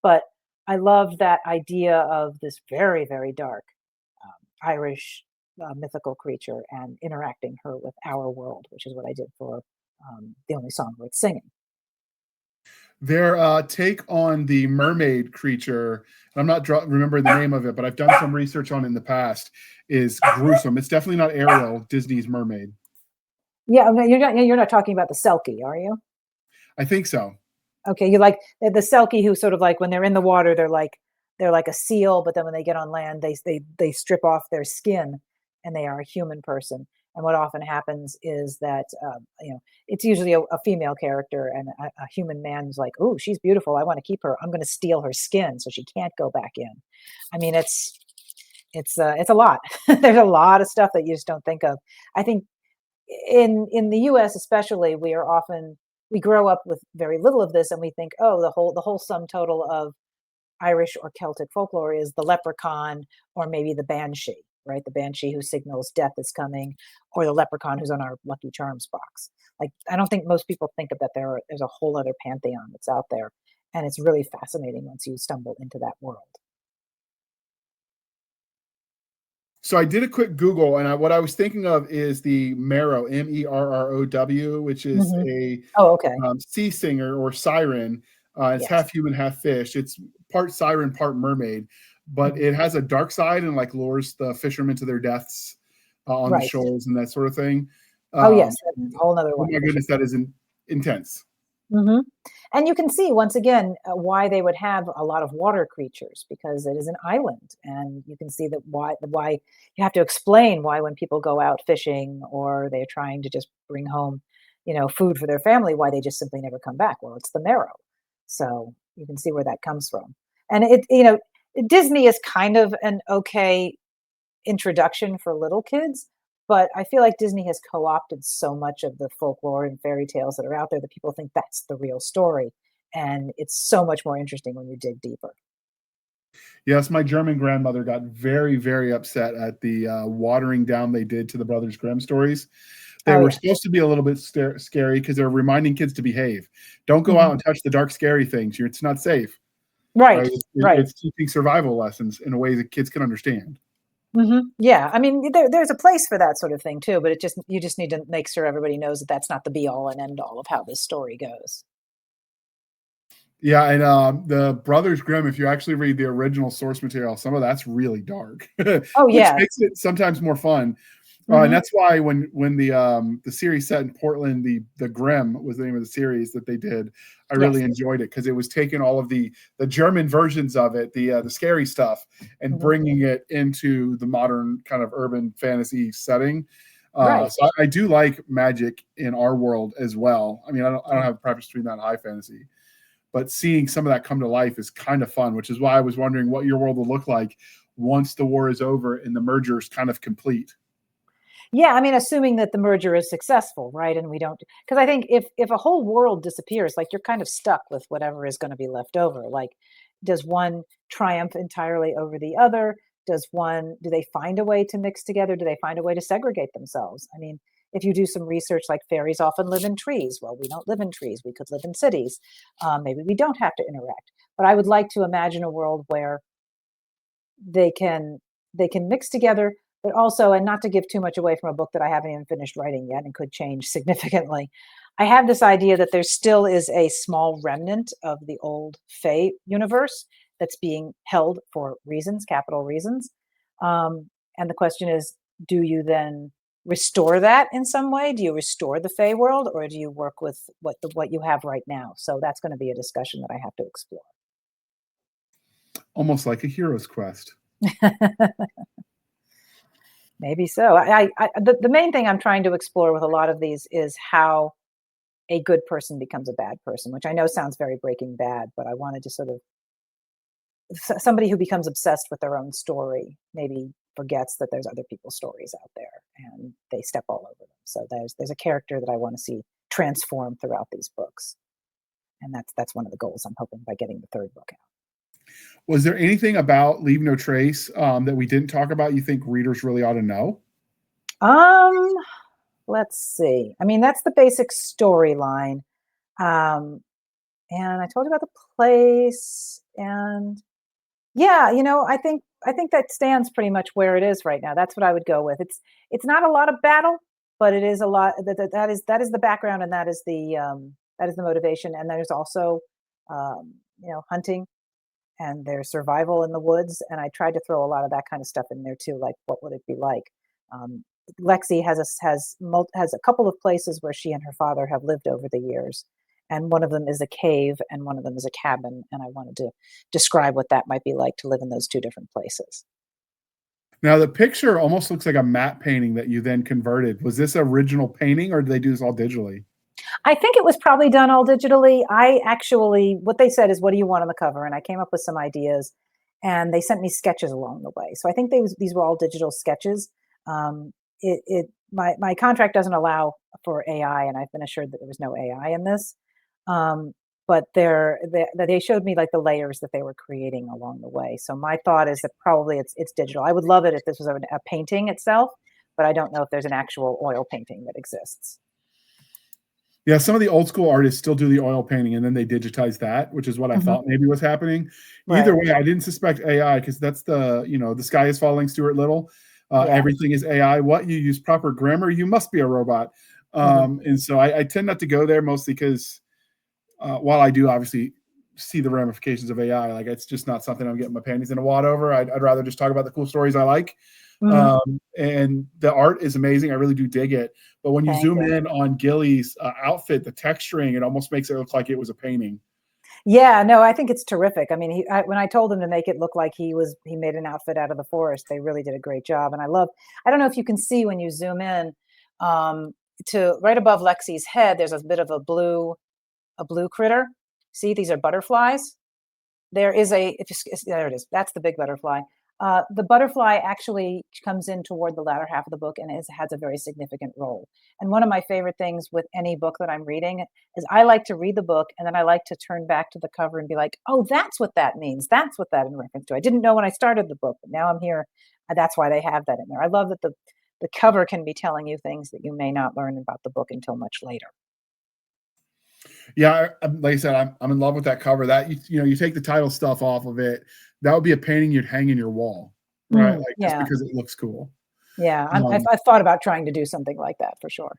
Speaker 2: But I love that idea of this very very dark Irish mythical creature and interacting her with our world, which is what I did for the only song worth singing.
Speaker 1: Their take on the mermaid creature, and I'm not remembering the name of it, but I've done some research on it in the past, is gruesome. It's definitely not Ariel, Disney's mermaid.
Speaker 2: Yeah, no, you're not talking about the Selkie, are you?
Speaker 1: I think so.
Speaker 2: Okay, you like the Selkie who sort of like when they're in the water, they're like a seal, but then when they get on land, they strip off their skin and they are a human person. And what often happens is that it's usually a female character, and a human man's like, "Oh, she's beautiful. I want to keep her. I'm going to steal her skin so she can't go back in." I mean, it's a lot. There's a lot of stuff that you just don't think of. I think in the US especially, we grow up with very little of this, and we think, oh, the whole sum total of Irish or Celtic folklore is the leprechaun, or maybe the banshee, right? The banshee who signals death is coming, or the leprechaun who's on our Lucky Charms box. Like, I don't think most people think of that there's a whole other pantheon that's out there, and it's really fascinating once you stumble into that world.
Speaker 1: So I did a quick Google, and what I was thinking of is the Merrow, Merrow, which is
Speaker 2: Mhm.
Speaker 1: a
Speaker 2: Oh, okay.
Speaker 1: sea singer or siren. It's
Speaker 2: Yes.
Speaker 1: half human, half fish. It's part siren, part mermaid, but
Speaker 2: Mhm.
Speaker 1: it has a dark side and like lures the fishermen to their deaths on the
Speaker 2: Right.
Speaker 1: shores and that sort of thing.
Speaker 2: Oh, yes, that's
Speaker 1: And
Speaker 2: a whole 'nother
Speaker 1: oh
Speaker 2: one
Speaker 1: my
Speaker 2: for sure.
Speaker 1: goodness, that is intense.
Speaker 2: Mhm. And you can see once again why they would have a lot of water creatures, because it is an island, and you can see that why you have to explain why when people go out fishing or they're trying to just bring home, food for their family, why they just simply never come back. Well, it's the marrow, so you can see where that comes from. And Disney is kind of an okay introduction for little kids, but I feel like Disney has co-opted so much of the folklore and fairy tales that are out there that people think that's the real story, and it's so much more interesting when you dig deeper.
Speaker 1: Yes, my German grandmother got very, very upset at the watering down they did to the Brothers Grimm stories. They
Speaker 2: Oh,
Speaker 1: were
Speaker 2: yeah.
Speaker 1: supposed to be a little bit scary because they're reminding kids to behave. Don't go
Speaker 2: Mhm.
Speaker 1: out and touch the dark, scary things. It's not safe, right?
Speaker 2: Right, right.
Speaker 1: It's teaching survival lessons in a way that kids can understand.
Speaker 2: Yeah, I mean, there's a place for that sort of thing too, but you just need to make sure everybody knows that that's not the be all and end all of how this story goes.
Speaker 1: Yeah, and the Brothers Grimm, if you actually read the original source material, some of that's really dark,
Speaker 2: Oh,
Speaker 1: which
Speaker 2: yeah.
Speaker 1: makes it sometimes more fun. And
Speaker 2: Mhm.
Speaker 1: that's why when the series set in Portland, the Grimm was the name of the series that they did. I
Speaker 2: Yes.
Speaker 1: really enjoyed it because it was taking all of the German versions of it, the scary stuff, and
Speaker 2: Mhm.
Speaker 1: bringing it into the modern kind of urban fantasy setting.
Speaker 2: Right.
Speaker 1: So I do like magic in our world as well. I mean, I don't
Speaker 2: Mhm.
Speaker 1: have a preference between that and high fantasy, but seeing some of that come to life is kind of fun, which is why I was wondering what your world will look like once the war is over and the merger is kind of complete.
Speaker 2: Yeah, I mean, assuming that the merger is successful, right? And we don't, because I think if a whole world disappears, like you're kind of stuck with whatever is going to be left over. Like, does one triumph entirely over the other? Do they find a way to mix together? Do they find a way to segregate themselves? I mean, if you do some research, like fairies often live in trees. Well, we don't live in trees. We could live in cities. Maybe we don't have to interact. But I would like to imagine a world where they can they can mix together, but also, and not to give too much away from a book that I haven't even finished writing yet and could change significantly, I have this idea that there still is a small remnant of the old Fae universe that's being held for reasons, capital reasons, And the question is, do you then restore that in some way? Do you restore the Fey world, or do you work with what you have right now? So that's going to be a discussion that I have to explore.
Speaker 1: Almost like a hero's quest.
Speaker 2: Maybe so. The main thing I'm trying to explore with a lot of these is how a good person becomes a bad person, which I know sounds very Breaking Bad, but I wanted to sort of somebody who becomes obsessed with their own story maybe forgets that there's other people's stories out there and they step all over them. So there's a character that I want to see transform throughout these books, and that's one of the goals I'm hoping by getting the third book out.
Speaker 1: Was there anything about Leave No Trace that we didn't talk about you think readers really ought to know?
Speaker 2: Let's see. I mean, that's the basic storyline. And I told you about the place, and yeah, I think that stands pretty much where it is right now. That's what I would go with. It's not a lot of battle, but it is a lot. That is the background, and that is the motivation. And there's also hunting, and there's survival in the woods. And I tried to throw a lot of that kind of stuff in there too, like what would it be like? Lexi has a couple of places where she and her father have lived over the years, and one of them is a cave and one of them is a cabin, and I wanted to describe what that might be like to live in those two different places.
Speaker 1: Now, the picture almost looks like a matte painting that you then converted. Was this original painting, or did they do this all digitally?
Speaker 2: I think it was probably done all digitally. What they said is, what do you want on the cover? And I came up with some ideas, and they sent me sketches along the way. So I think these were all digital sketches. My contract doesn't allow for AI, and I've been assured that there was no AI in this. But they showed me like the layers that they were creating along the way. So my thought is that probably it's digital. I would love it if this was a painting itself, but I don't know if there's an actual oil painting that exists.
Speaker 1: Yeah, some of the old school artists still do the oil painting and then they digitize that, which is what I thought maybe was happening.
Speaker 2: Right.
Speaker 1: Either way, I didn't suspect AI because that's the sky is falling, Stuart Little. Everything is AI. What? You use proper grammar? You must be a robot. And so I tend not to go there, mostly because while I do obviously see the ramifications of AI, like it's just not something I'm getting my panties in a wad over. I'd rather just talk about the cool stories I like. And the art is amazing. I really do dig it. But when you zoom in on Gilly's outfit, the texturing, it almost makes it look like it was a painting.
Speaker 2: Yeah, no, I think it's terrific. I mean, when I told him to make it look like he made an outfit out of the forest, they really did a great job. And I don't know if you can see when you zoom in to right above Lexi's head, there's a bit of a blue critter. See, these are butterflies. There is there it is. That's the big butterfly. The butterfly actually comes in toward the latter half of the book and has a very significant role. And one of my favorite things with any book that I'm reading is I like to read the book and then I like to turn back to the cover and be like, oh, that's what that means. That's what that in reference to. I didn't know when I started the book, but now I'm here. That's why they have that in there. I love that the cover can be telling you things that you may not learn about the book until much later.
Speaker 1: Yeah, like I said, I'm in love with that cover. That you take the title stuff off of it, that would be a painting you'd hang in your wall, right? Just because it looks cool.
Speaker 2: Yeah, I've thought about trying to do something like that for sure.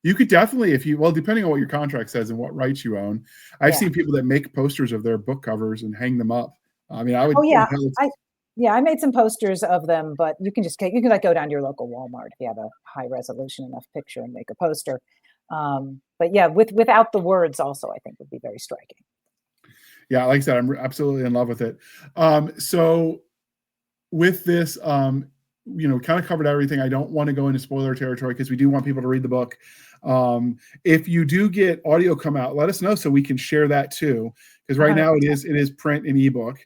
Speaker 1: You could definitely, depending on what your contract says and what rights you own. I've seen people that make posters of their book covers and hang them up. I mean, I would.
Speaker 2: Oh yeah, I made some posters of them, but you can like go down to your local Walmart if you have a high resolution enough picture and make a poster. But yeah, without the words also, I think would be very striking.
Speaker 1: Yeah, like I said, I'm absolutely in love with it. So with this, kind of covered everything. I don't want to go into spoiler territory because we do want people to read the book. If you do get audio come out, let us know so we can share that too. Because right now it is print and ebook.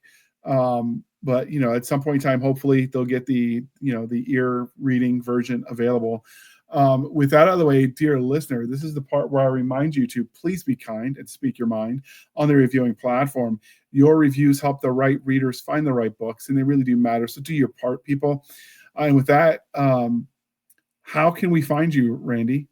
Speaker 1: But at some point in time, hopefully they'll get the ear reading version available. With that out of the way, dear listener, this is the part where I remind you to please be kind and speak your mind on the reviewing platform. Your reviews help the right readers find the right books, and they really do matter. So do your part, people. And with that, how can we find you, Randee?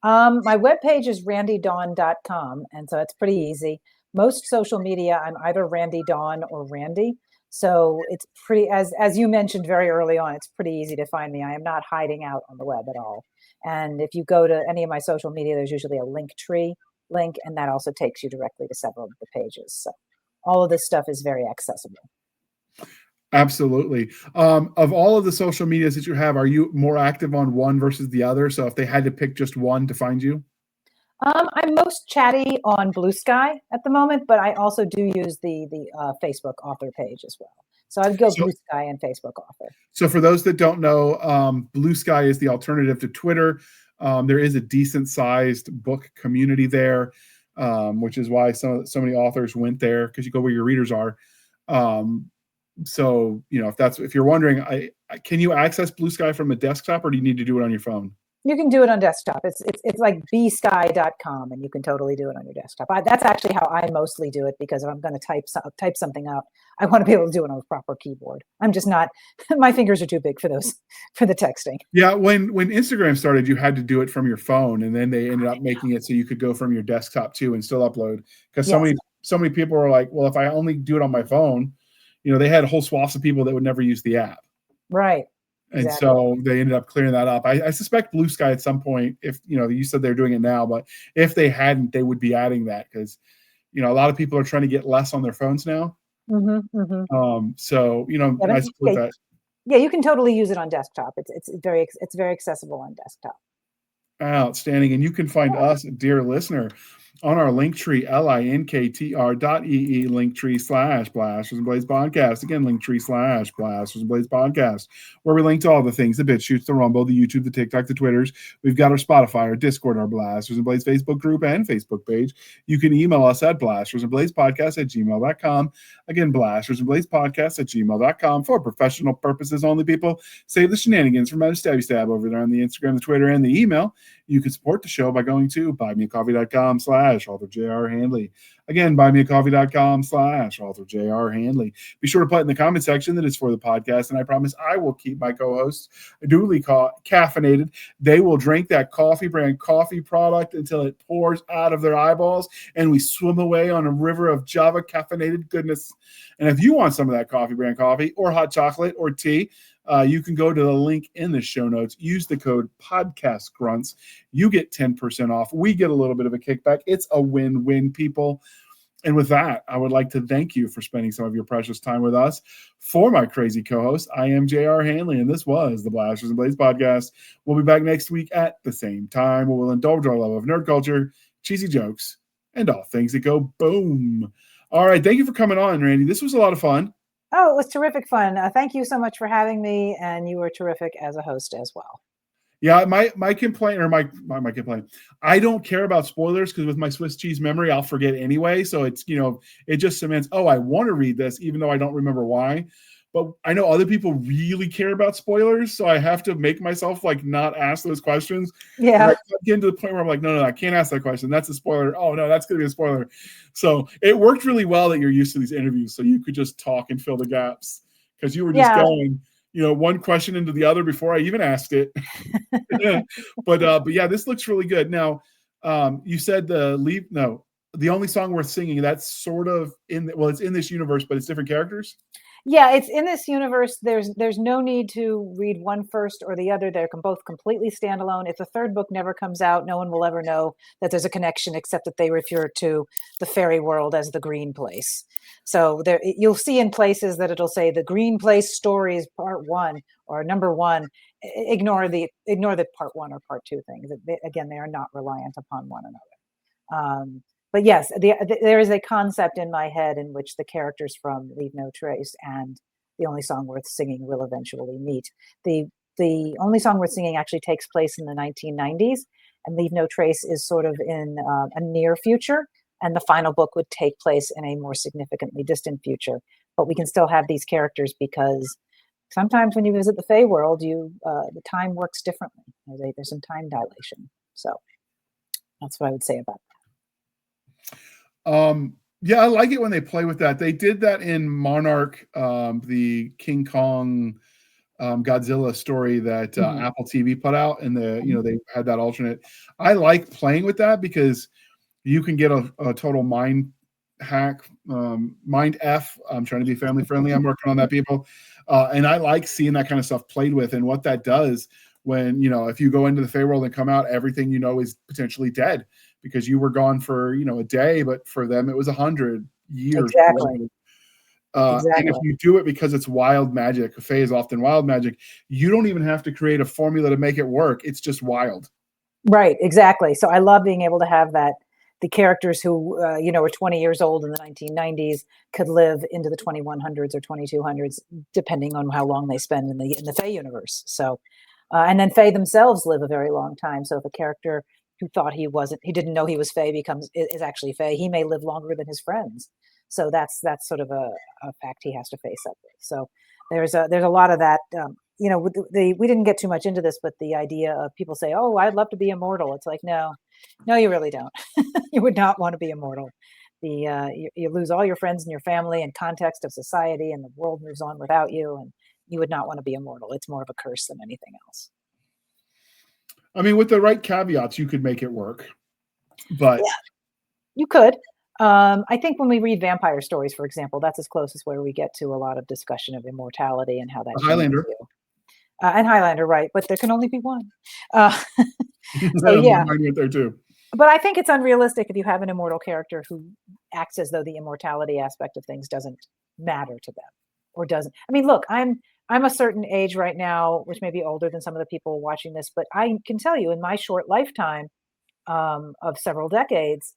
Speaker 2: My webpage is randeedawn.com, and so it's pretty easy. Most social media, I'm either Randee Dawn or Randee. So it's pretty, as you mentioned very early on, it's pretty easy to find me. I am not hiding out on the web at all. And if you go to any of my social media, there's usually a Linktree link, and that also takes you directly to several of the pages. So all of this stuff is very accessible.
Speaker 1: Absolutely. Of all of the social medias that you have, are you more active on one versus the other? So if they had to pick just one to find you?
Speaker 2: I'm most chatty on Blue Sky at the moment, but I also do use the Facebook author page as well. So I would go
Speaker 1: So,
Speaker 2: Blue Sky and Facebook author.
Speaker 1: so for those that don't know, Blue Sky is the alternative to Twitter. There is a decent sized book community there, which is why so many authors went there, because you go where your readers are. Um, so if you're wondering, can you access Blue Sky from a desktop, or do you need to do it on your phone?
Speaker 2: You can do it on desktop. It's like bsky.com, and you can totally do it on your desktop. That's actually how I mostly do it, because if I'm going to type something up, I want to be able to do it on a proper keyboard. I'm just not. My fingers are too big for the texting.
Speaker 1: Yeah, when Instagram started, you had to do it from your phone, and then they ended up making it so you could go from your desktop too and still upload. Because
Speaker 2: Yes.
Speaker 1: so many people were like, well, if I only do it on my phone, they had whole swaths of people that would never use the app.
Speaker 2: Right.
Speaker 1: And
Speaker 2: Exactly.
Speaker 1: so they ended up clearing that up. I suspect Blue Sky at some point, if you said they're doing it now, but if they hadn't, they would be adding that, because a lot of people are trying to get less on their phones now.
Speaker 2: Mm-hmm, mm-hmm.
Speaker 1: So I support that.
Speaker 2: Yeah, you can totally use it on desktop. It's very accessible on desktop.
Speaker 1: Outstanding. And you can find us, dear listener, on our Linktree, linktr.ee, Linktree/Blasters and Blades Podcast. Again, Linktree/Blasters and Blades Podcast, where we link to all the things: the BitChutes, the Rumble, the YouTube, the TikTok, the Twitters. We've got our Spotify, our Discord, our Blasters and Blades Facebook group and Facebook page. You can email us at blastersandbladespodcast@gmail.com. Again, blastersandbladespodcast@gmail.com. For professional purposes only, people. Save the shenanigans from Stabby Stab over there on the Instagram, the Twitter, and the email. You can support the show by going to buymeacoffee.com/author J.R. Handley. Again, buymeacoffee.com/author J.R. Handley. Be sure to put in the comment section that it's for the podcast, and I promise I will keep my co-hosts duly caffeinated. They will drink that coffee brand coffee product until it pours out of their eyeballs, and we swim away on a river of Java caffeinated goodness. And if you want some of that coffee brand coffee or hot chocolate or tea, you can go to the link in the show notes. Use the code PODCASTGRUNTS. You get 10% off. We get a little bit of a kickback. It's a win-win, people. And with that, I would like to thank you for spending some of your precious time with us. For my crazy co-host, I am J.R. Handley, and this was the Blasters and Blades Podcast. We'll be back next week at the same time, where we'll indulge our love of nerd culture, cheesy jokes, and all things that go boom. All right, thank you for coming on, Randee. This was a lot of fun.
Speaker 2: Oh, it was terrific fun. Thank you so much for having me, and you were terrific as a host as well.
Speaker 1: Yeah, my complaint, or my complaint, I don't care about spoilers, because with my Swiss cheese memory, I'll forget anyway. So it's, it just cements, I want to read this, even though I don't remember why. But I know other people really care about spoilers, so I have to make myself not ask those questions.
Speaker 2: Yeah.
Speaker 1: And I get to the point where I'm like, no, I can't ask that question. That's a spoiler. Oh no, that's going to be a spoiler. So it worked really well that you're used to these interviews, so you could just talk and fill the gaps, because you were just going, one question into the other before I even asked it. But yeah, this looks really good. Now, you said the only song worth singing. That's sort of it's in this universe, but it's different characters.
Speaker 2: Yeah, it's in this universe. There's no need to read one first or the other. They're both completely standalone. If the third book never comes out, no one will ever know that there's a connection, except that they refer to the fairy world as the Green Place. So there, you'll see in places that it'll say the Green Place Stories Part 1 or Number 1. Ignore the Part 1 or Part 2 things. Again, they are not reliant upon one another. But yes, there is a concept in my head in which the characters from Leave No Trace and The Only Song Worth Singing will eventually meet. The Only Song Worth Singing actually takes place in the 1990s, and Leave No Trace is sort of in a near future, and the final book would take place in a more significantly distant future. But we can still have these characters, because sometimes when you visit the Fey world, the time works differently. There's some time dilation. So that's what I would say about that.
Speaker 1: Yeah, I like it when they play with that. They did that in Monarch, the King Kong Godzilla story that Apple TV put out, and they had that alternate. I like playing with that, because you can get a total mind hack, mind F. I'm trying to be family friendly. I'm working on that, people. And I like seeing that kind of stuff played with, and what that does when, if you go into the Fey world and come out, everything is potentially dead, because you were gone for, a day, but for them it was 100 years.
Speaker 2: Exactly.
Speaker 1: And if you do it because it's wild magic, Fae is often wild magic, you don't even have to create a formula to make it work. It's just wild.
Speaker 2: Right, exactly. So I love being able to have that the characters who were 20 years old in the 1990s could live into the 2100s or 2200s, depending on how long they spend in the Fae universe. So, and then Fae themselves live a very long time. So if a character who thought he didn't know he was Fae is actually Fae, he may live longer than his friends. So that's sort of a fact he has to face up with. So there's a lot of that. We didn't get too much into this, but the idea of people say, "Oh, I'd love to be immortal." It's like, no, you really don't. You would not want to be immortal. You lose all your friends and your family and context of society, and the world moves on without you. And you would not want to be immortal. It's more of a curse than anything else.
Speaker 1: I mean, with the right caveats, you could make it work. But
Speaker 2: yeah, you could. I think when we read vampire stories, for example, that's as close as where we get to a lot of discussion of immortality and how that
Speaker 1: Highlander.
Speaker 2: And Highlander, right? But there can only be one. So
Speaker 1: yeah, mine went there too.
Speaker 2: But I think it's unrealistic if you have an immortal character who acts as though the immortality aspect of things doesn't matter to them, or doesn't. I mean, look, I'm a certain age right now, which may be older than some of the people watching this, but I can tell you, in my short lifetime of several decades,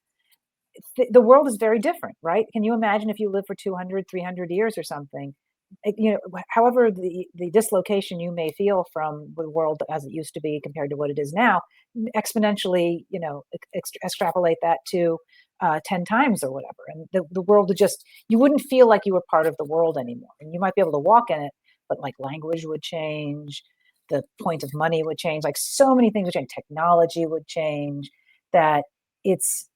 Speaker 2: the world is very different, right? Can you imagine if you live for 200, 300 years or something? However the dislocation you may feel from the world as it used to be compared to what it is now, exponentially, extrapolate that to 10 times or whatever. And the world would you wouldn't feel like you were part of the world anymore. And you might be able to walk in it, but like language would change, the point of money would change, like so many things would change, technology would change, that it's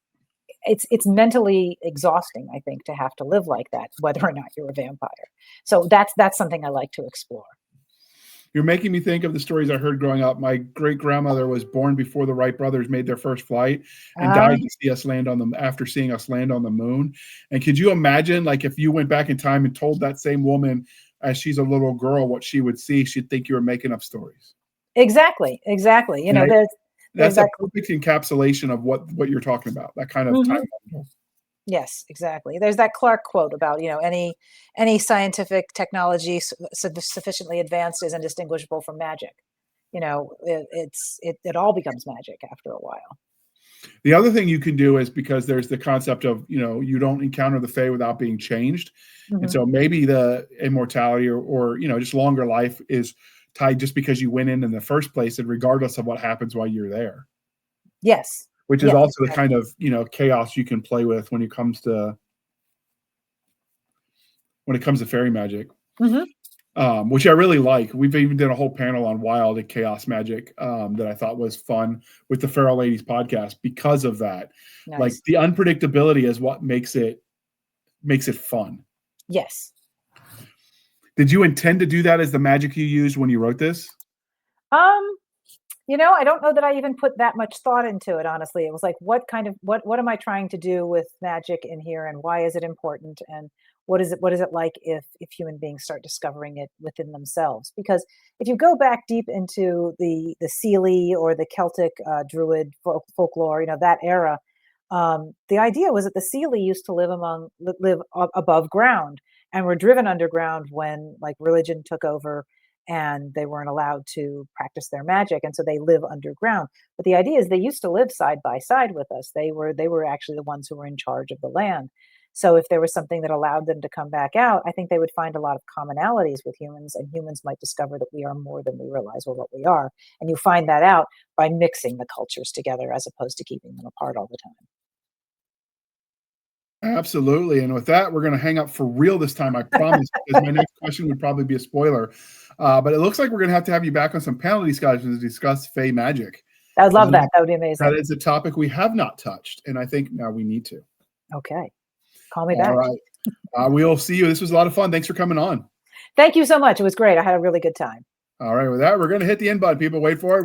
Speaker 2: mentally exhausting, I think, to have to live like that, whether or not you're a vampire. So that's something I like to explore.
Speaker 1: You're making me think of the stories I heard growing up. My great grandmother was born before the Wright brothers made their first flight and died to see us land on them after seeing us land on the moon. And could you imagine, like, if you went back in time and told that same woman as she's a little girl what she would see, she'd think you were making up stories.
Speaker 2: Exactly.
Speaker 1: That's a perfect encapsulation of what you're talking about. That kind of time.
Speaker 2: Yes, exactly. There's that Clark quote about, any scientific technology sufficiently advanced is indistinguishable from magic. It all becomes magic after a while.
Speaker 1: The other thing you can do is, because there's the concept of, you don't encounter the Fae without being changed. And so maybe the immortality or just longer life is tied just because you went in the first place, and regardless of what happens while you're there.
Speaker 2: Yes.
Speaker 1: Which is also the kind of, chaos you can play with when it comes to fairy magic, which I really like. We've even done a whole panel on wild and chaos magic that I thought was fun with the Feral Ladies podcast because of that. Nice. Like, the unpredictability is what makes it fun.
Speaker 2: Yes.
Speaker 1: Did you intend to do that as the magic you used when you wrote this?
Speaker 2: I don't know that I even put that much thought into it, honestly. It was like, what am I trying to do with magic in here, and why is it important, and what is it like if human beings start discovering it within themselves? Because if you go back deep into the Seelie or the Celtic Druid folklore, that era, the idea was that the Seelie used to live above ground and were driven underground when, like, religion took over and they weren't allowed to practice their magic, and so they live underground. But the idea is they used to live side by side with us. They were actually the ones who were in charge of the land. So if there was something that allowed them to come back out, I think they would find a lot of commonalities with humans, and humans might discover that we are more than we realize or what we are. And you find that out by mixing the cultures together as opposed to keeping them apart all the time.
Speaker 1: Absolutely. And with that, we're going to hang up for real this time, I promise, because my next question would probably be a spoiler. But it looks like we're going to have you back on some panel discussions to discuss Fae magic.
Speaker 2: I would love that. That would be amazing.
Speaker 1: That is a topic we have not touched, and I think now we need to.
Speaker 2: Okay. Call me back.
Speaker 1: All right. We'll see you. This was a lot of fun. Thanks for coming on.
Speaker 2: Thank you so much. It was great. I had a really good time.
Speaker 1: All right. With that, we're going to hit the end button. People, wait for it.